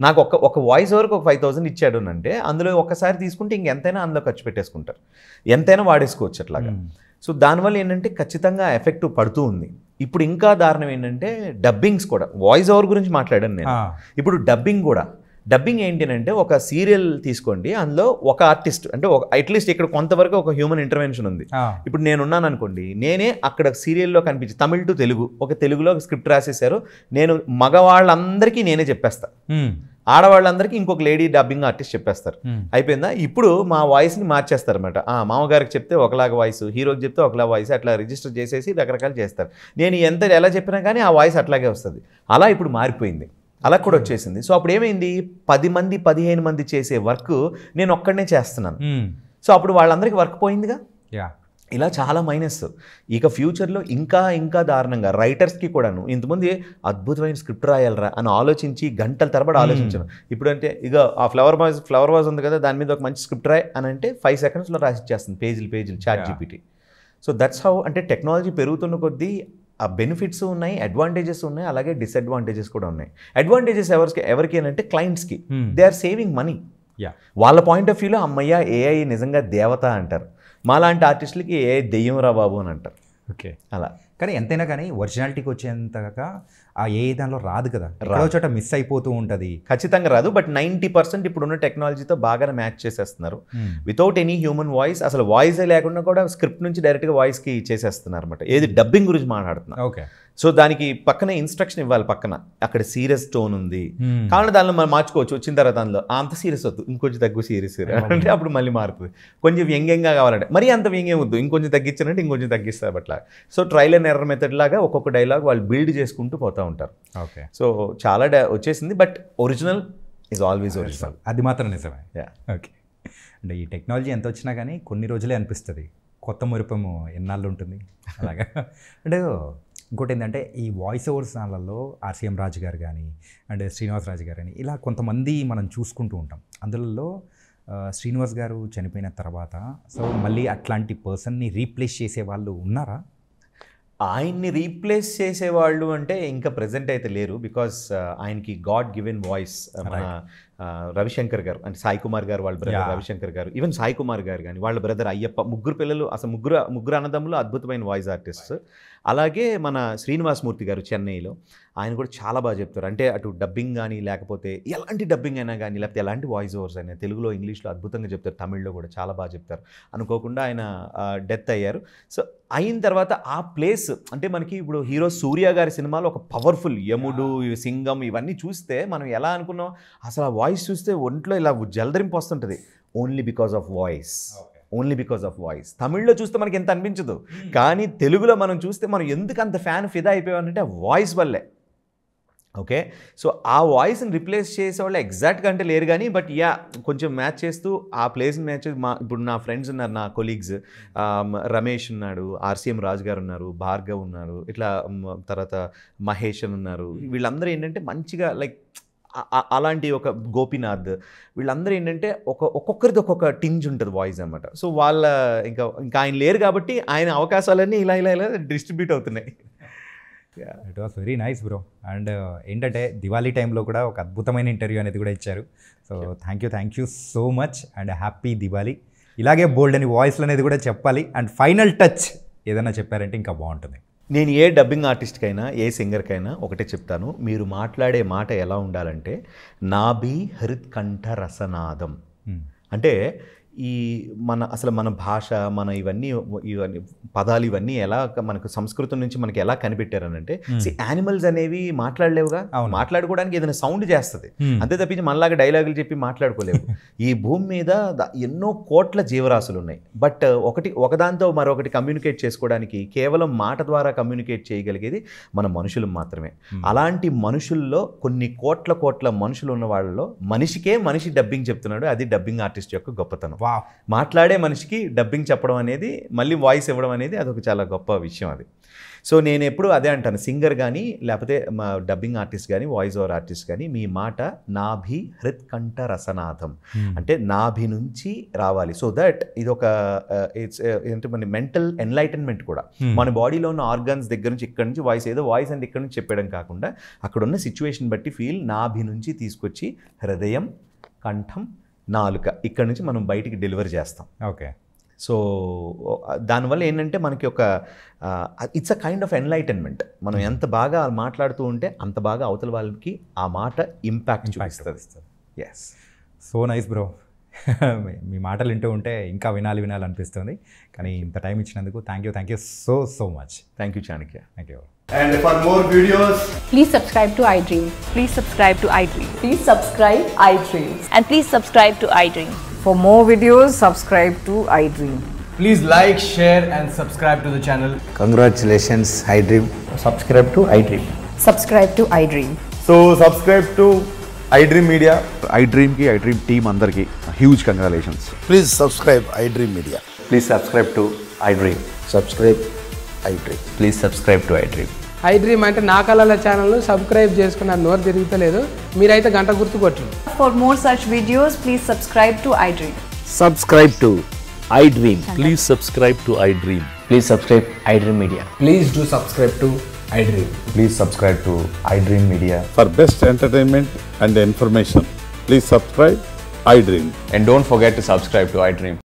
నాకు ఒక వాయిస్ ఓవర్కి ఒక 5,000 ఇచ్చాడు అంటే అందులో ఒక్కసారి తీసుకుంటే ఇంకెంతైనా అందులో ఖర్చు పెట్టేసుకుంటారు, ఎంతైనా వాడేసుకోవచ్చు అట్లాగా. సో దానివల్ల ఏంటంటే ఖచ్చితంగా ఎఫెక్ట్ పడుతూ ఉంది. ఇప్పుడు ఇంకా దారుణం ఏంటంటే డబ్బింగ్స్ కూడా, వాయిస్ ఓవర్ గురించి మాట్లాడాను నేను, ఇప్పుడు డబ్బింగ్ కూడా. డబ్బింగ్ ఏంటి అంటే ఒక సీరియల్ తీసుకోండి, అందులో ఒక ఆర్టిస్ట్ అంటే అట్లీస్ట్ ఇక్కడ కొంతవరకు ఒక హ్యూమన్ ఇంటర్వెన్షన్ ఉంది. ఇప్పుడు నేనున్నాను అనుకోండి, నేనే అక్కడ సీరియల్లో కనిపించి తమిళ్ టు తెలుగు, ఒక తెలుగులో స్క్రిప్ట్ రాసేసారు, నేను మగవాళ్ళందరికీ నేనే చెప్పేస్తా, ఆడవాళ్ళందరికీ ఇంకొక లేడీ డబ్బింగ్ ఆర్టిస్ట్ చెప్పేస్తారు. అయిపోయిందా? ఇప్పుడు మా వాయిస్ని మార్చేస్తారు అనమాట. మామగారికి చెప్తే ఒకలాగా వాయిస్, హీరోకి చెప్తే ఒకలా వాయిస్, అట్లా రిజిస్టర్ చేసేసి రకరకాలు చేస్తారు. నేను ఎలా చెప్పినా కానీ ఆ వాయిస్ అట్లాగే వస్తుంది. అలా ఇప్పుడు మారిపోయింది, అలా కూడా వచ్చేసింది. సో అప్పుడు ఏమైంది, 10 మంది 15 మంది చేసే వర్క్ నేను ఒక్కడనే చేస్తున్నాను. సో అప్పుడు వాళ్ళందరికీ వర్క్ పోయిందిగా. ఇలా చాలా మైనస్. ఇక ఫ్యూచర్లో ఇంకా దారుణంగా రైటర్స్కి కూడాను, ఇంతమంది అద్భుతమైన స్క్రిప్ట్ రాయాలరా అని ఆలోచించి గంటల తరబడి ఆలోచించాను. ఇప్పుడు అంటే ఇక ఆ ఫ్లవర్ వాజ్ ఉంది కదా, దాని మీద ఒక మంచి స్క్రిప్ట్ రాయి అని అంటే 5 secondsలో రాసిచ్చేస్తుంది, పేజీలు chat GPT. So that's how, అంటే టెక్నాలజీ పెరుగుతున్న కొద్దీ ఆ బెనిఫిట్స్ ఉన్నాయి, అడ్వాంటేజెస్ ఉన్నాయి, అలాగే డిసడ్వాంటేజెస్ కూడా ఉన్నాయి. అడ్వాంటేజెస్ ఎవరికి అంటే క్లయింట్స్కి, దే ఆర్ సేవింగ్ మనీ. వాళ్ళ పాయింట్ ఆఫ్ వ్యూలో అమ్మయ్య ఏఐ నిజంగా దేవత అంటారు, మాలాంటి ఆర్టిస్టులకి ఏఐ దెయ్యం రా బాబు అని అంటారు. ఓకే, అలా. కానీ ఎంతైనా కానీ ఒరిజినాలిటీకి వచ్చేంతగా ఆ ఏ దానిలో రాదు కదా, చోట మిస్ అయిపోతూ ఉంటుంది. ఖచ్చితంగా రాదు, బట్ 90% ఇప్పుడున్న టెక్నాలజీతో బాగానే మ్యాచ్ చేసేస్తున్నారు వితౌట్ ఎనీ హ్యూమన్ వాయిస్. అసలు వాయిసే లేకుండా కూడా స్క్రిప్ట్ నుంచి డైరెక్ట్గా వాయిస్కి చేసేస్తున్నారు అనమాట. ఏది డబ్బింగ్ గురించి మాట్లాడుతున్నారు. ఓకే, సో దానికి పక్కనే ఇన్స్ట్రక్షన్ ఇవ్వాలి, పక్కన అక్కడ సీరియస్ టోన్ ఉంది కాబట్టి దానిలో మనం మార్చుకోవచ్చు. వచ్చిన తర్వాత దానిలో అంత సీరియస్ వద్దు, ఇంకొంచెం తగ్గు సీరియస్ అంటే అప్పుడు మళ్ళీ మారుతుంది. కొంచెం వ్యంగ్యంగా కావాలంటే మరీ అంత వ్యంగ్యం వద్దు, ఇంకొంచెం తగ్గించారంటే ఇంకొంచెం తగ్గిస్తారు. అట్లా so trial and error method లాగా ఒక్కొక్క డైలాగ్ వాళ్ళు బిల్డ్ చేసుకుంటూ పోతూ ఉంటారు. ఓకే, సో చాలా వచ్చేసింది, but original is always original. అది మాత్రం నిజమే. ఓకే, అంటే ఈ టెక్నాలజీ ఎంత వచ్చినా కానీ కొన్ని రోజులే అనిపిస్తుంది, కొత్త మురిపము ఎన్నాళ్ళు ఉంటుంది అలాగా. అంటే ఇంకోటి ఏంటంటే ఈ వాయిస్ ఓవర్స్ దానిలలో ఆర్సీఎం రాజు గారు కానీ అండ్ శ్రీనివాస్ రాజు గారు కానీ ఇలా కొంతమంది మనం చూసుకుంటూ ఉంటాం. అందులో శ్రీనివాస్ గారు చనిపోయిన తర్వాత సో మళ్ళీ అట్లాంటి పర్సన్ని రీప్లేస్ చేసే వాళ్ళు ఉన్నారా? ఆయన్ని రీప్లేస్ చేసేవాళ్ళు అంటే ఇంకా ప్రెజెంట్ అయితే లేరు, బికాస్ ఆయనకి గాడ్ గివెన్ వాయిస్. మన రవిశంకర్ గారు అంటే సాయి కుమార్ గారు వాళ్ళ బ్రదర్ రవిశంకర్ గారు, ఈవెన్ సాయి కుమార్ గారు కానీ వాళ్ళ బ్రదర్ అయ్యప్ప, ముగ్గురు పిల్లలు అసలు ముగ్గురు అన్నదమ్ములు అద్భుతమైన వాయిస్ ఆర్టిస్ట్స్. అలాగే మన శ్రీనివాసమూర్తి గారు చెన్నైలో, ఆయన కూడా చాలా బాగా చెప్తారు. అంటే అటు డబ్బింగ్ కానీ లేకపోతే ఎలాంటి డబ్బింగ్ అయినా కానీ లేకపోతే ఎలాంటి వాయిస్ ఓవర్స్ అయినా తెలుగులో ఇంగ్లీష్లో అద్భుతంగా చెప్తారు, తమిళ్లో కూడా చాలా బాగా చెప్తారు. అనుకోకుండా ఆయన డెత్ అయ్యారు. సో అయిన తర్వాత ఆ ప్లేస్ అంటే మనకి ఇప్పుడు హీరో సూర్య గారి సినిమాలో ఒక పవర్ఫుల్ యముడు, సింగం ఇవన్నీ చూస్తే మనం ఎలా అనుకున్నాం, అసలు ఆ వాయిస్ చూస్తే ఒంట్లో ఇలా జలదరింపు వస్తుంటుంది. Only because of voice. తమిళ్లో చూస్తే మనకి ఎంత అనిపించదు, కానీ తెలుగులో మనం చూస్తే మనం ఎందుకు అంత ఫ్యాన్ ఫిదా అయిపోయామంటే ఆ వాయిస్ వల్లే. ఓకే, సో ఆ వాయిస్ని రిప్లేస్ చేసేవాళ్ళు ఎగ్జాక్ట్గా అంటే లేరు కానీ బట్ కొంచెం మ్యాచ్ చేస్తూ ఆ ప్లేస్ని మ్యాచ్ చేసి ఇప్పుడు నా ఫ్రెండ్స్ ఉన్నారు, నా కొలీగ్స్, రమేష్ ఉన్నాడు, ఆర్సీఎం రాజు గారు ఉన్నారు, భార్గవ్ ఉన్నారు, ఇట్లా తర్వాత మహేష్ అని ఉన్నారు. వీళ్ళందరూ ఏంటంటే మంచిగా లైక్ అలాంటి ఒక గోపీనాథ్, వీళ్ళందరూ ఏంటంటే ఒక్కొక్కరిది ఒక్కొక్క టింజ్ ఉంటుంది వాయిస్ అనమాట. సో వాళ్ళ ఇంకా ఆయన లేరు కాబట్టి ఆయన అవకాశాలన్నీ ఇలా డిస్ట్రిబ్యూట్ అవుతున్నాయి. It was very nice bro. And ఏంటంటే దివాళీ టైంలో కూడా ఒక అద్భుతమైన ఇంటర్వ్యూ అనేది కూడా ఇచ్చారు. So thank you so much and happy Diwali. ఇలాగే బోల్డ్ అని వాయిస్లు అనేది కూడా చెప్పాలి. అండ్ ఫైనల్ టచ్ ఏదైనా చెప్పారంటే ఇంకా బాగుంటుంది. నేను ఏ డబ్బింగ్ ఆర్టిస్ట్కైనా ఏ సింగర్కైనా ఒకటే చెప్తాను, మీరు మాట్లాడే మాట ఎలా ఉండాలంటే నాభి హృత్కంఠ రసనాదం. అంటే అసలు మన భాష, మన ఇవన్నీ పదాలు ఇవన్నీ ఎలా మనకు సంస్కృతం నుంచి మనకి ఎలా కనిపెట్టారనంటే, యానిమల్స్ అనేవి మాట్లాడలేవుగా, మాట్లాడుకోవడానికి ఏదైనా సౌండ్ చేస్తుంది, అంతే తప్పించి మనలాగా డైలాగులు చెప్పి మాట్లాడుకోలేవు. ఈ భూమి మీద ఎన్నో కోట్ల జీవరాశులు ఉన్నాయి, బట్ ఒకదాంతో మరొకటి కమ్యూనికేట్ చేసుకోవడానికి కేవలం మాట ద్వారా కమ్యూనికేట్ చేయగలిగేది మన మనుషులు మాత్రమే. అలాంటి మనుషుల్లో కొన్ని కోట్ల మనుషులు ఉన్న వాళ్ళలో మనిషి డబ్బింగ్ చెప్తున్నాడు, అది డబ్బింగ్ ఆర్టిస్ట్ యొక్క గొప్పతనం. మాట్లాడే మనిషికి డబ్బింగ్ చెప్పడం అనేది, మళ్ళీ వాయిస్ ఇవ్వడం అనేది అదొక చాలా గొప్ప విషయం అది. సో నేను ఎప్పుడు అదే అంటాను, సింగర్ కానీ లేకపోతే మా డబ్బింగ్ ఆర్టిస్ట్ కానీ వాయిస్ ఓవర్ ఆర్టిస్ట్ కానీ మీ మాట నాభి హృత్కంఠ రసనాథం, అంటే నాభి నుంచి రావాలి. సో దట్ ఇది ఒక ఏంటి మన మెంటల్ ఎన్లైటన్మెంట్ కూడా. మన బాడీలో ఉన్న ఆర్గన్స్ దగ్గర నుంచి ఇక్కడ నుంచి వాయిస్ ఏదో వాయిస్ అంటే ఇక్కడ నుంచి చెప్పడం కాకుండా అక్కడ ఉన్న సిచ్యువేషన్ బట్టి ఫీల్ నాభి నుంచి తీసుకొచ్చి హృదయం, కంఠం, నాలుక ఇక్కడ నుంచి మనం బయటికి డెలివరీ చేస్తాం. ఓకే, సో దానివల్ల ఏంటంటే మనకి ఒక it's a kind of enlightenment. మనం ఎంత బాగా మాట్లాడుతూ ఉంటే అంత బాగా అవతల వాళ్ళకి ఆ మాట ఇంపాక్ట్ చూపిస్తుంది. Yes, so nice bro. మీ మాటలు వింటూ ఉంటే ఇంకా వినాలి అనిపిస్తుంది. కానీ ఇంత టైం ఇచ్చినందుకు thank you so much. Thank you Chanakya. Thank you. And for more videos, please subscribe to iDream. Please subscribe to iDream. Please subscribe iDream. And please subscribe to iDream. For more videos, subscribe to iDream. please like, share and subscribe to the channel. Congratulations, iDream. Subscribe to iDream. Subscribe to iDream. So subscribe to iDream Media. iDream ki iDream team andarki huge congratulations. Please subscribe iDream Media. Please subscribe to iDream. Subscribe iDream. Please subscribe to iDream. iDream అంటే నా కళల ఛానల్ను subscribe చేసుకున్న నోరు తిరుగుతలేదు, మీరైతే గంట గుర్తు కొట్టండి. For more such videos, please subscribe to iDream. Subscribe to iDream. Please subscribe to iDream. Please subscribe iDream Media. Please do subscribe to iDream. Please subscribe to iDream Media. For best entertainment and information, please subscribe iDream. And don't forget to subscribe to iDream.